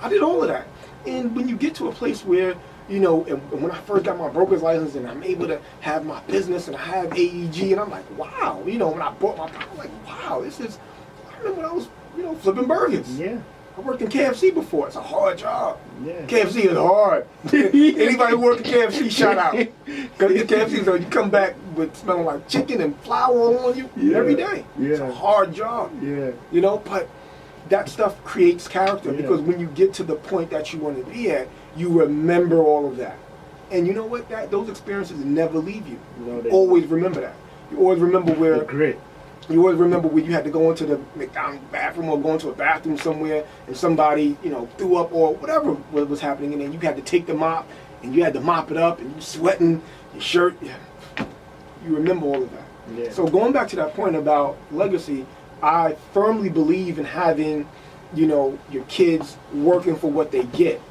I did all of that. And when you get to a place where, you know, and when I first got my broker's license and I'm able to have my business and I have AEG, and I'm like, wow, you know, when I bought my car, I'm like, wow, I remember when I was, you know, flipping burgers. Yeah. I worked in KFC before. It's a hard job. Yeah. KFC is hard. Anybody who works at KFC, shout out. Because KFC, so you come back with smelling like chicken and flour on you every day. Yeah. It's a hard job. Yeah. You know, but that stuff creates character, because when you get to the point that you want to be at, you remember all of that. And you know what? Those experiences never leave you. No, they always remember that. You always remember where... The grit. You always remember when you had to go into the McDonald's bathroom or go into a bathroom somewhere and somebody, you know, threw up or whatever was happening, and then you had to take the mop and you had to mop it up and you sweating, your shirt. You remember all of that. Yeah. So going back to that point about legacy, I firmly believe in having, you know, your kids working for what they get.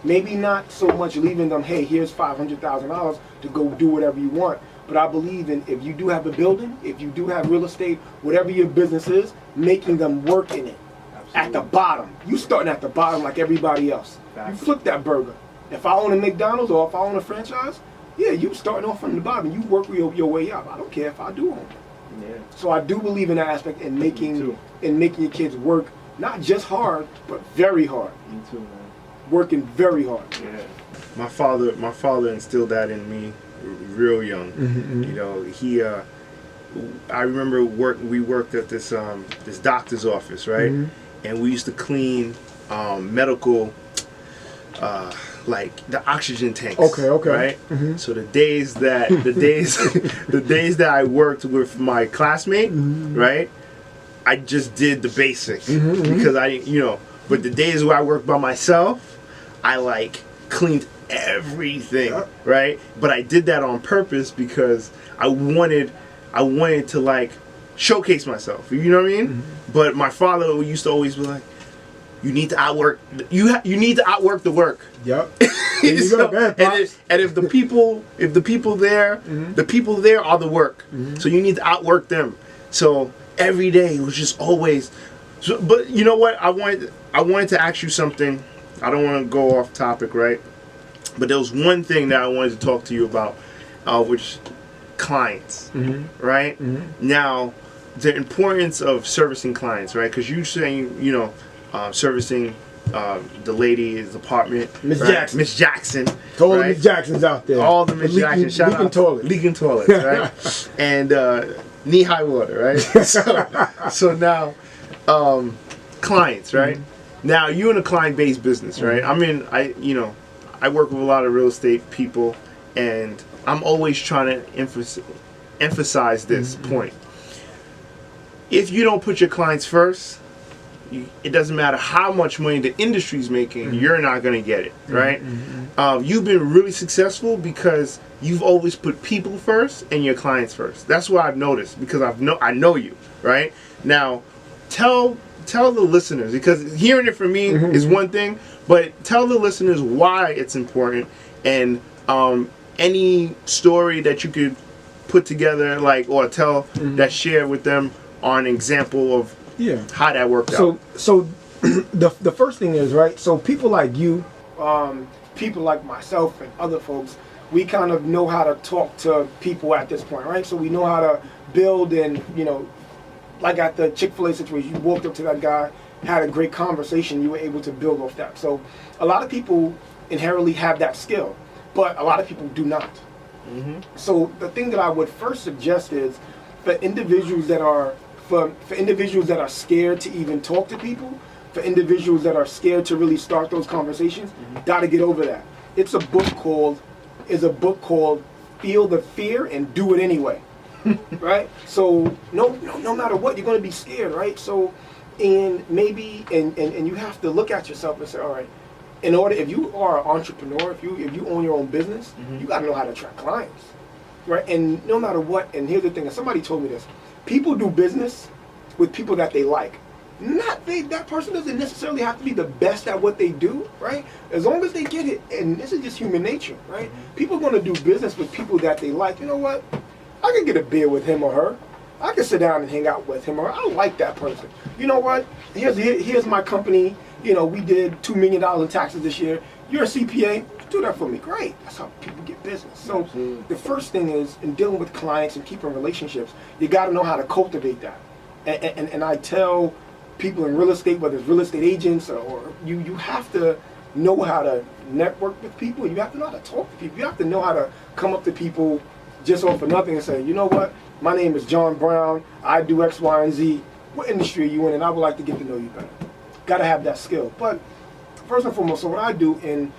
Maybe not so much leaving them, hey, here's $500,000 to go do whatever you want. But I believe in, if you do have a building, if you do have real estate, whatever your business is, making them work in it. Absolutely. At the bottom. You starting at the bottom like everybody else. Exactly. You flip that burger. If I own a McDonald's or if I own a franchise, you starting off from the bottom. You work your way up. I don't care if I do own it. Yeah. So I do believe in that aspect, in making your kids work, not just hard, but very hard. Me too, man. Working very hard. Yeah. My father instilled that in me real young. You know, I remember we worked at this doctor's office, right? And we used to clean medical like the oxygen tanks. Okay. Right? So the days that I worked with my classmate, right? I just did the basics because but the days where I worked by myself, I like cleaned everything, right? But I did that on purpose because I wanted to like showcase myself. You know what I mean? But my father used to always be like, "You need to outwork. You need to outwork the work." Yep. And if the people there, the people there are the work. So you need to outwork them. So every day it was just always. So, but you know what? I wanted to ask you something. I don't want to go off topic, right? But there was one thing that I wanted to talk to you about, which clients, right? Now, the importance of servicing clients, right? Because you're saying, servicing the lady's apartment, Miss Jackson. All the Miss Jacksons out there. All the Miss Jacksons. Shout out. Leaking toilets, right? And knee-high water, right? So now, clients, right? Now, you're in a client-based business, right? I work with a lot of real estate people, and I'm always trying to emphasize this point. if you don't put your clients first, it doesn't matter how much money the industry's making, you're not going to get it, right? You've been really successful because you've always put people first and your clients first. That's what I've noticed, because I know you, right? Now, tell the listeners, because hearing it from me is one thing, but tell the listeners why it's important, and any story that you could put together, like, or tell that share with them on an example of how that worked out. So the first thing is, right, so people like you, people like myself and other folks, we kind of know how to talk to people at this point, right? So we know how to build, and, you know, like at the Chick-fil-A situation, you walked up to that guy, had a great conversation, you were able to build off that. So a lot of people inherently have that skill, but a lot of people do not. So the thing that I would first suggest is for individuals that are scared to even talk to people, for individuals that are scared to really start those conversations, gotta get over that. It's a book called Feel the Fear and Do It Anyway. Right? So no matter what, you're gonna be scared, right? So and you have to look at yourself and say, all right, in order, if you are an entrepreneur, if you own your own business, you got to know how to attract clients, right? And no matter what, and here's the thing, and somebody told me this, people do business with people that they like. That person doesn't necessarily have to be the best at what they do, right? As long as they get it, and this is just human nature, right? People are going to do business with people that they like. You know what? I can get a beer with him or her. I can sit down and hang out with him or her. I like that person. You know what? Here's my company. You know, we did $2 million in taxes this year. You're a CPA. Do that for me. Great. That's how people get business. So the first thing is, in dealing with clients and keeping relationships, you got to know how to cultivate that. And I tell people in real estate, whether it's real estate agents or you have to know how to network with people. You have to know how to talk to people. You have to know how to come up to people just off of nothing and say, you know what? My name is John Brown. I do X, Y, and Z. What industry are you in? And I would like to get to know you better. Got to have that skill. But first and foremost, so what I do in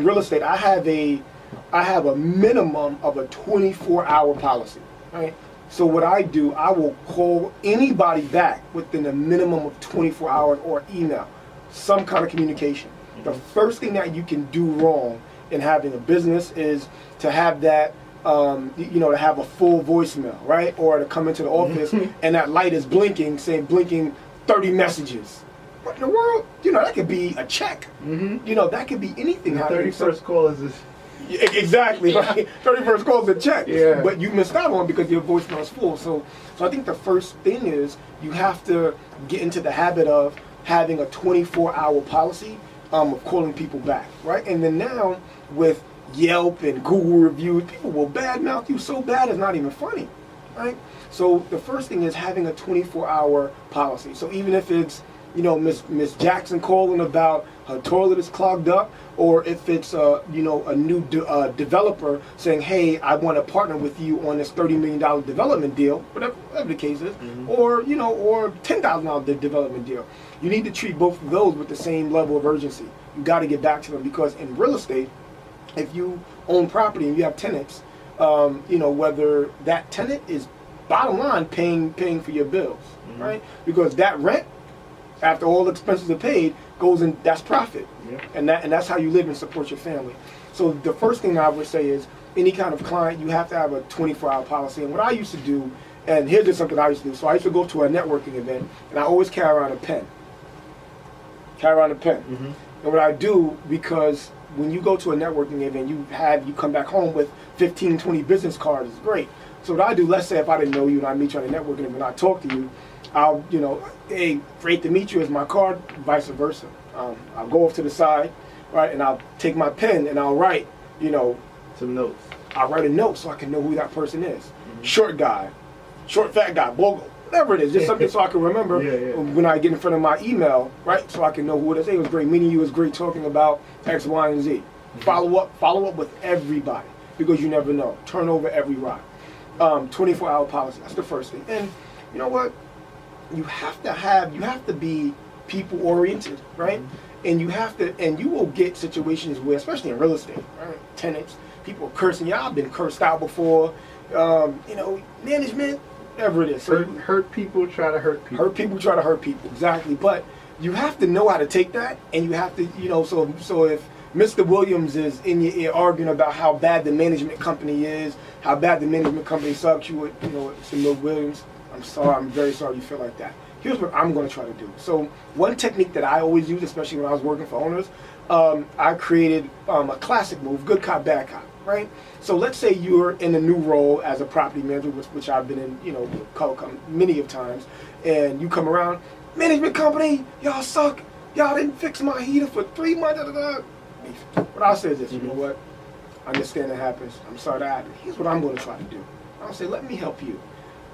real estate, I have a minimum of a 24-hour policy, right? So what I do, I will call anybody back within a minimum of 24 hours or email, some kind of communication. The first thing that you can do wrong in having a business is to have that, to have a full voicemail, right? Or to come into the office and that light is blinking 30 messages. What in the world? That could be a check. That could be anything. The 31st call is this. Exactly. Right? 31st call is a check. Yeah. But you missed out on because your voicemail is full. So I think the first thing is you have to get into the habit of having a 24-hour policy of calling people back, right? And then now with Yelp and Google reviews, people will badmouth you so bad it's not even funny, right? So the first thing is having a 24-hour policy. So even if it's Miss Jackson calling about her toilet is clogged up, or if it's a new developer saying, hey, I want to partner with you on this $30 million development deal, whatever the case is, or $10,000 development deal. You need to treat both of those with the same level of urgency. You got to get back to them, because in real estate, if you own property and you have tenants, whether that tenant is bottom line paying for your bills, right? Because that rent, after all the expenses are paid, goes in, that's profit. And that's how you live and support your family. So the first thing I would say is, any kind of client, you have to have a 24-hour policy. And what I used to do, and here's just something I used to do. So I used to go to a networking event, and I always carry around a pen. And what I do, because when you go to a networking event, you come back home with 15, 20 business cards. It's great. So what I do, let's say if I didn't know you and I meet you on a networking event and I talk to you, I'll, hey, great to meet you is my card, vice versa. I'll go off to the side, right, and I'll take my pen and I'll write, some notes. I'll write a note so I can know who that person is. Short guy, short fat guy, whatever it is, just something so I can remember when I get in front of my email, right, so I can know who it is. Hey, it was great meeting you. It was great talking about X, Y, and Z. Follow up with everybody, because you never know. Turn over every rock. 24-hour policy. That's the first thing. And you know what? You have to be people oriented, right? And you will get situations where, especially in real estate, right? Tenants, people are cursing you. I've been cursed out before. Management, whatever it is. So hurt people try to hurt people. Hurt people try to hurt people, exactly. But you have to know how to take that, and you have to, so if Mr. Williams is in your ear arguing about how bad the management company is, how bad the management company sucks, Mr. Williams, I'm sorry, I'm very sorry you feel like that. Here's what I'm going to try to do. So one technique that I always use, especially when I was working for owners, I created a classic move, good cop, bad cop, right? So let's say you're in a new role as a property manager, which I've been in, many of times, and you come around, management company, y'all suck, y'all didn't fix my heater for 3 months. What I'll say is this, you know what? I understand that happens. I'm sorry that happened. Here's what I'm going to try to do. I'll say, let me help you.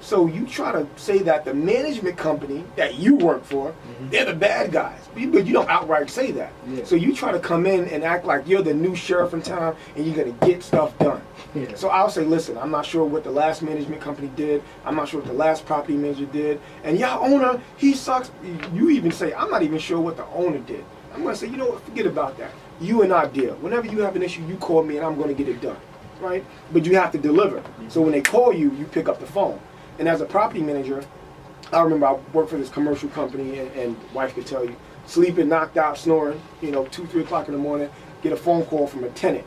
So you try to say that the management company that you work for, they're the bad guys. But you don't outright say that. Yeah. So you try to come in and act like you're the new sheriff in town and you're going to get stuff done. Yeah. So I'll say, listen, I'm not sure what the last management company did. I'm not sure what the last property manager did. And y'all owner, he sucks. You even say, I'm not even sure what the owner did. I'm going to say, you know what, forget about that. You and I deal. Whenever you have an issue, you call me and I'm going to get it done. Right? But you have to deliver. So when they call you, you pick up the phone. And as a property manager, I remember I worked for this commercial company, and wife could tell you, sleeping, knocked out, snoring, 2, 3 o'clock in the morning, get a phone call from a tenant.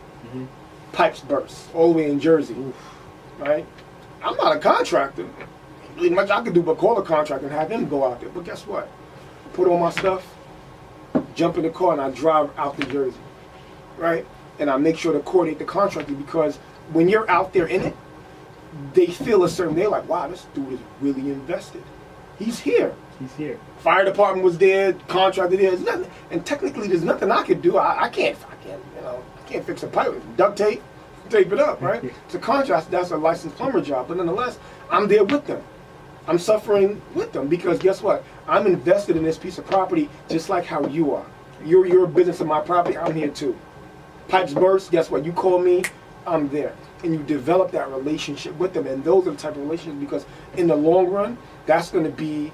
Pipes burst, all the way in Jersey. Oof. Right? I'm not a contractor. Really much I could do but call a contractor and have him go out there. But guess what? Put on my stuff, jump in the car, and I drive out to Jersey. Right? And I make sure to coordinate the contractor, because when you're out there in it, they feel a certain, they're like, wow, this dude is really invested. He's here. He's here. Fire department was there, contractor there. There's nothing, and technically there's nothing I could do. I can't fix a pipe. Duct tape, tape it up, right? It's a contractor, that's a licensed plumber job. But nonetheless, I'm there with them. I'm suffering with them, because guess what? I'm invested in this piece of property just like how you are. You're a business of my property, I'm here too. Pipes burst, guess what? You call me, I'm there. And you develop that relationship with them, and those are the type of relationships, because in the long run, that's going to be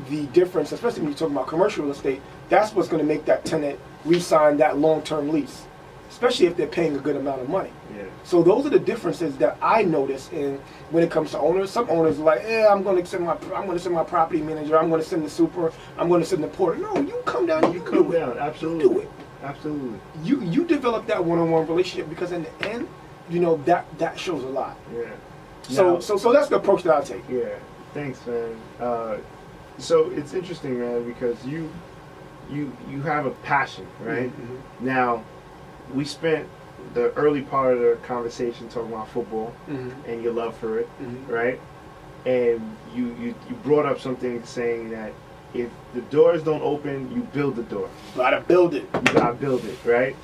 the difference, especially when you're talking about commercial real estate. That's what's going to make that tenant re-sign that long-term lease, especially if they're paying a good amount of money. Yeah. So those are the differences that I notice in when it comes to owners. Some owners are like, I'm going to send my property manager, I'm going to send the super, I'm going to send the porter. No, you come down and you come down. Absolutely. You do it. Absolutely. You develop that one-on-one relationship, because in the end, that shows a lot. Yeah. So that's the approach that I take. Yeah. Thanks, man. So it's interesting, man, because you have a passion, right? Mm-hmm. Now, we spent the early part of the conversation talking about football and your love for it, right? And you brought up something saying that if the doors don't open, you build the door. You gotta build it. You gotta build it, right?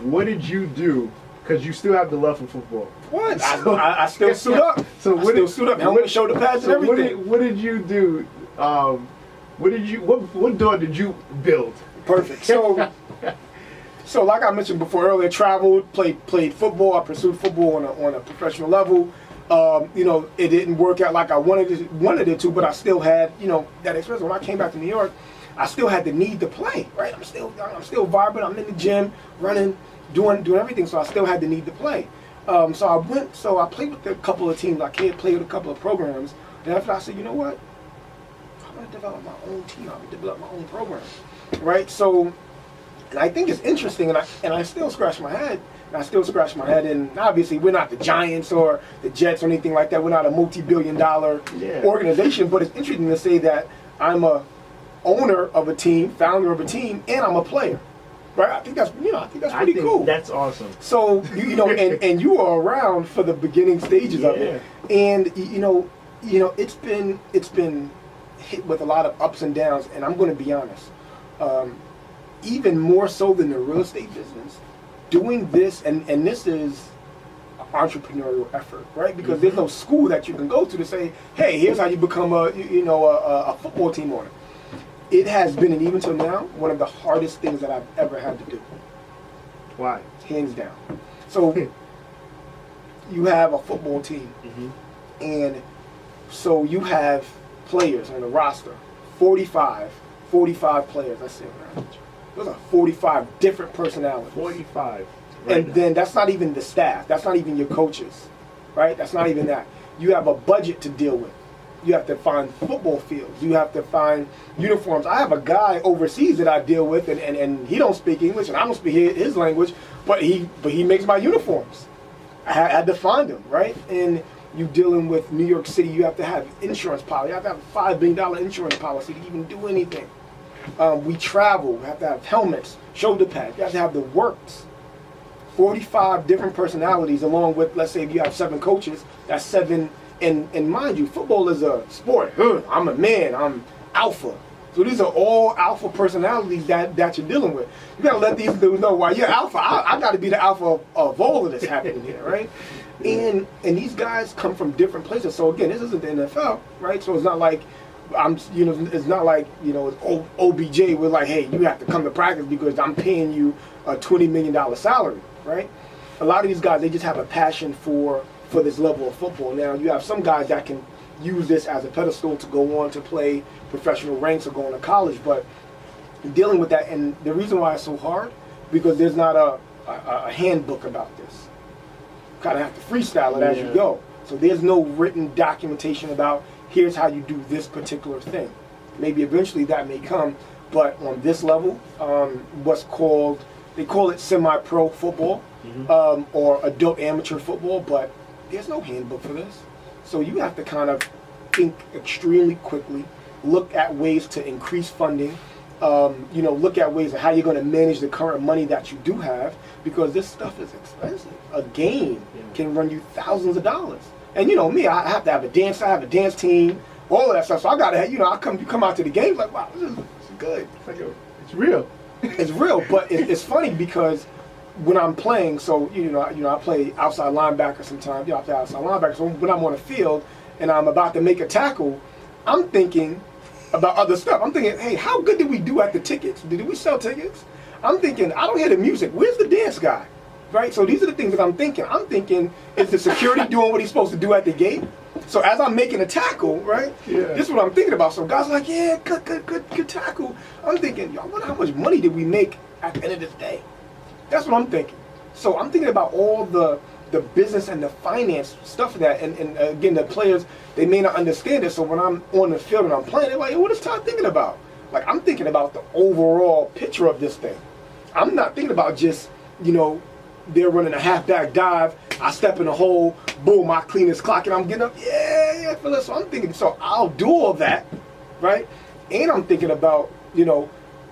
What did you do? Because you still have the love for football. What? So, I still suit up. So what still suit up. Helmet, shoulder pads, and everything. What did you do? What door did you build? Perfect. So like I mentioned before earlier, traveled, played football. I pursued football on a professional level. It didn't work out like I wanted it to, but I still had that experience. When I came back to New York, I still had the need to play. Right? I'm still vibrant. I'm in the gym, running, doing everything. So I still had the need to play. So I played with a couple of teams. I played with a couple of programs. And after I said, you know what? I'm gonna develop my own team. I'm gonna develop my own program. Right? So, and I think it's interesting, and I still scratch my head. And obviously, we're not the Giants or the Jets or anything like that. We're not a multi-billion-dollar organization. But it's interesting to say that I'm a owner of a team, founder of a team, and I'm a player. Right? I think that's pretty cool. That's awesome. So and you are around for the beginning stages of it, and it's been hit with a lot of ups and downs. And I'm going to be honest, even more so than the real estate business, doing this and this is an entrepreneurial effort, right? Because there's no school that you can go to say, hey, here's how you become a football team owner. It has been, and even till now, one of the hardest things that I've ever had to do. Why? Hands down. So you have a football team, and so you have players on the roster, 45 players. I say around. Those are 45 different personalities. 45. And then that's not even the staff. That's not even your coaches, right? That's not even that. You have a budget to deal with. You have to find football fields. You have to find uniforms. I have a guy overseas that I deal with, and he don't speak English, and I don't speak his language, but he makes my uniforms. I had to find him, right? And you dealing with New York City, you have to have insurance policy. You have to have a $5 billion insurance policy to even do anything. We travel. We have to have helmets, shoulder pads. You have to have the works. 45 different personalities, along with, let's say, if you have 7 coaches, that's 7. And mind you, football is a sport. I'm a man. I'm alpha. So these are all alpha personalities that you're dealing with. You gotta let these dudes know why you're alpha. I gotta be the alpha of all of this happening here, right? And these guys come from different places. So again, this isn't the NFL, right? So it's not like it's not like it's OBJ. We're like, hey, you have to come to practice because I'm paying you a $20 million salary, right? A lot of these guys, they just have a passion for this level of football. Now, you have some guys that can use this as a pedestal to go on to play professional ranks or go on to college, but dealing with that, and the reason why it's so hard, because there's not a handbook about this. You kind of have to freestyle it as you go. So there's no written documentation about here's how you do this particular thing. Maybe eventually that may come, but on this level, they call it semi-pro football, or adult amateur football, but there's no handbook for this. So you have to kind of think extremely quickly, look at ways to increase funding, look at ways of how you're going to manage the current money that you do have, because this stuff is expensive. A game can run you thousands of dollars. And me, I have to have a dance. I have a dance team, all of that stuff. So I got to, I come out to the game like, wow, this is good. It's real. It's real, but it's funny because when I'm playing, so I play outside linebacker sometimes. I play outside linebacker. So when I'm on the field and I'm about to make a tackle, I'm thinking about other stuff. I'm thinking, hey, how good did we do at the tickets? Did we sell tickets? I'm thinking, I don't hear the music. Where's the dance guy? Right? So these are the things that I'm thinking. I'm thinking, is the security doing what he's supposed to do at the gate? So as I'm making a tackle, right? Yeah. This is what I'm thinking about. So guys are like, yeah, good tackle. I'm thinking, I wonder how much money did we make at the end of this day? That's what I'm thinking. So I'm thinking about all the business and the finance stuff of that. And again, the players, they may not understand it. So when I'm on the field and I'm playing, they're like, hey, what is Todd thinking about? Like, I'm thinking about the overall picture of this thing. I'm not thinking about just, they're running a halfback dive, I step in a hole, boom, I clean this clock, and I'm getting up, yeah, Phyllis. So I'm thinking, so I'll do all that, right? And I'm thinking about,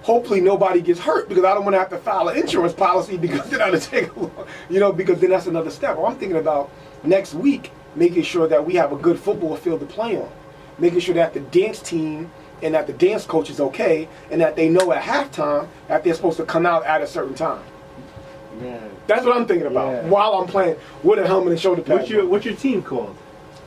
hopefully nobody gets hurt, because I don't want to have to file an insurance policy because then that'll take a long, because then that's another step. Or I'm thinking about next week, making sure that we have a good football field to play on, making sure that the dance team and that the dance coach is okay, and that they know at halftime that they're supposed to come out at a certain time. Yeah. That's what I'm thinking about while I'm playing with a helmet and shoulder pads. What's your team called?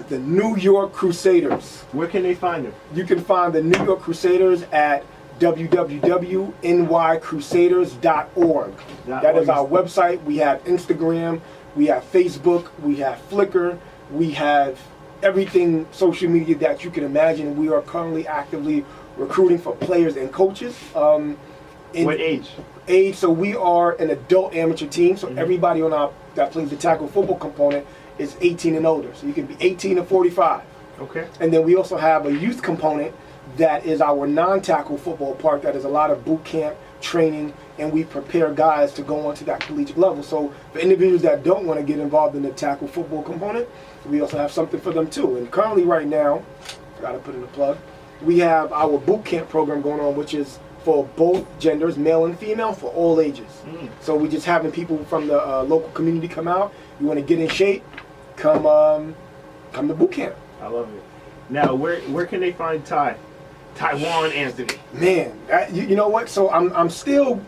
The New York Crusaders. Where can they find them? You can find the New York Crusaders at www.nycrusaders.org. That is our website. We have Instagram, we have Facebook, we have Flickr, we have everything social media that you can imagine. We are currently actively recruiting for players and coaches. What age? So we are an adult amateur team. So everybody that plays the tackle football component is 18 and older. So you can be 18 to 45. Okay. And then we also have a youth component that is our non-tackle football part. That is a lot of boot camp training, and we prepare guys to go on to that collegiate level. So for individuals that don't want to get involved in the tackle football component, we also have something for them too. And currently right now, I gotta put in a plug, we have our boot camp program going on, which is for both genders, male and female, for all ages. So we just having people from the local community come out. You want to get in shape, come to boot camp. I love it. Now, where can they find Tywan Anthony? Man, you know what? So I'm still,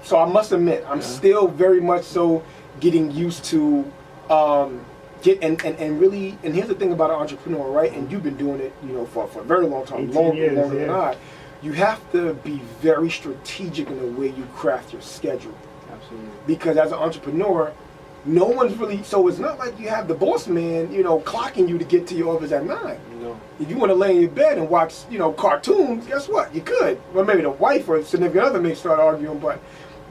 so I must admit, I'm still very much so getting used to and really. And here's the thing about an entrepreneur, right? And you've been doing it, for a very long time, longer than I. You have to be very strategic in the way you craft your schedule. Absolutely. Because as an entrepreneur, no one's really, so it's not like you have the boss man, clocking you to get to your office at 9. No. If you want to lay in your bed and watch, cartoons, guess what? You could. Well, maybe the wife or significant other may start arguing, but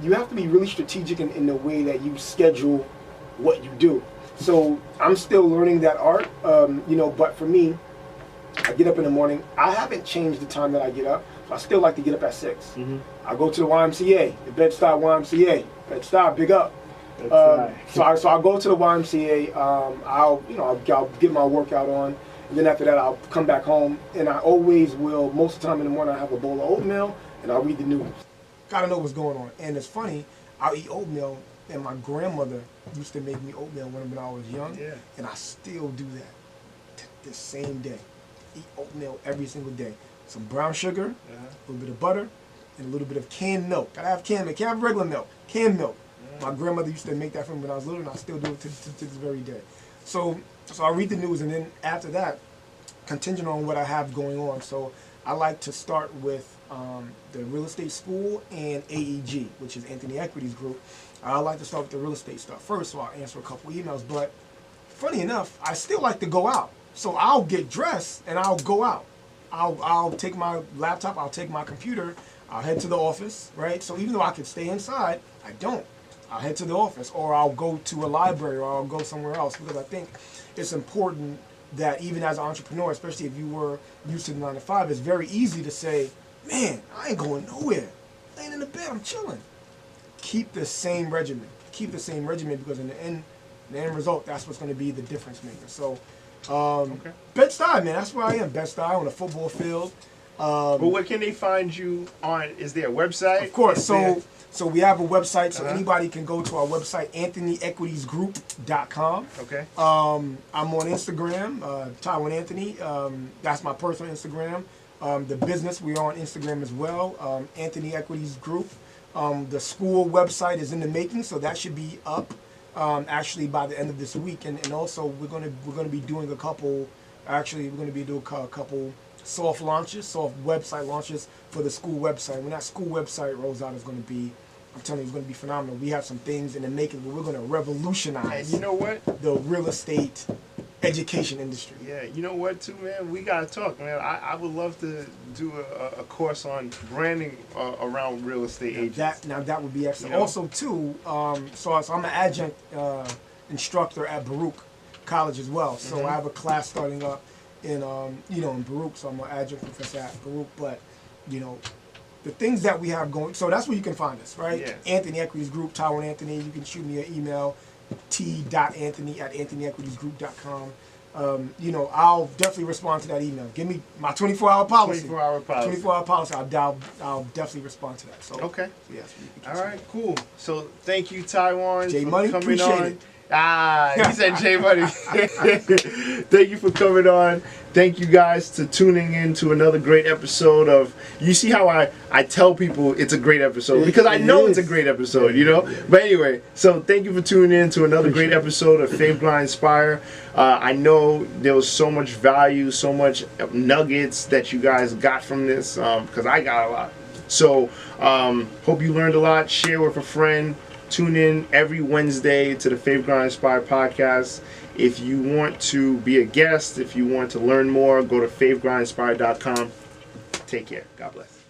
you have to be really strategic in the way that you schedule what you do. So I'm still learning that art, but for me, I get up in the morning. I haven't changed the time that I get up, so I still like to get up at 6. Mm-hmm. I go to the YMCA, the Bed-Stuy YMCA. Bed-Stuy, big up. Right. So I go to the YMCA. I'll get my workout on, and then after that I'll come back home. And I always will. Most of the time in the morning I have a bowl of oatmeal, and I'll read the news. Gotta know what's going on. And it's funny, I'll eat oatmeal, and my grandmother used to make me oatmeal when I was young, and I still do that the same day. Eat oatmeal every single day. Some brown sugar, a little bit of butter, and a little bit of canned milk. Gotta have canned milk. Can't have regular milk. Canned milk. My grandmother used to make that for me when I was little, and I still do it to this very day. So I read the news, and then after that, contingent on what I have going on. So I like to start with the real estate school and AEG, which is Anthony Equities Group. I like to start with the real estate stuff first, so I'll answer a couple emails. But funny enough, I still like to go out. So I'll get dressed and I'll go out. I'll take my laptop, I'll take my computer, I'll head to the office, right? So even though I could stay inside, I don't. I'll head to the office, or I'll go to a library, or I'll go somewhere else, because I think it's important that even as an entrepreneur, especially if you were used to the 9 to 5, it's very easy to say, man, I ain't going nowhere. Laying in the bed, I'm chilling. Keep the same regimen. Keep the same regimen, because in the end result, that's what's going to be the difference maker. So, Bed-Stuy, man, that's where I am. Bed-Stuy on a football field. But where can they find you on? Is there a website? Of course. So we have a website, so anybody can go to our website, AnthonyEquitiesGroup.com. Okay. I'm on Instagram, Tywan Anthony. That's my personal Instagram. The business, we're on Instagram as well, Anthony Equities Group. The school website is in the making, so that should be up actually by the end of this week. And also we're gonna be doing a couple. Actually, we're gonna be doing a couple soft website launches for the school website. When that school website rolls out, it's going to be, I'm telling you, it's going to be phenomenal. We have some things in the making where we're going to revolutionize. And you know what? The real estate education industry. Yeah, you know what, too, man? We got to talk, man. I would love to do a course on branding around real estate agents. That would be excellent. You know? Also, too, so I'm an adjunct instructor at Baruch College as well. So I have a class starting up in Baruch, so I'm an adjunct professor at Baruch. But the things that we have going, so that's where you can find us, right? Yeah. Anthony Equities Group, Tywan Anthony. You can shoot me an email, t.anthony@anthonyequitiesgroup.com. I'll definitely respond to that email. Give me my 24-hour policy. 24-hour policy. 24-hour policy. I'll definitely respond to that. So okay. So yes. All right. Cool. So thank you, Tywan, J for Money, coming appreciate on. it. He said J Money. Thank you for coming on. Thank you guys to tuning in to another great episode of. You see how I tell people it's a great episode because I know it's a great episode, But anyway, so thank you for tuning in to another great episode of Faith Blind Inspire. I know there was so much value, so much nuggets that you guys got from this because I got a lot. So hope you learned a lot. Share with a friend. Tune in every Wednesday to the Faith Blind Inspire podcast. If you want to be a guest, if you want to learn more, go to faithgrindinspire.com. Take care. God bless.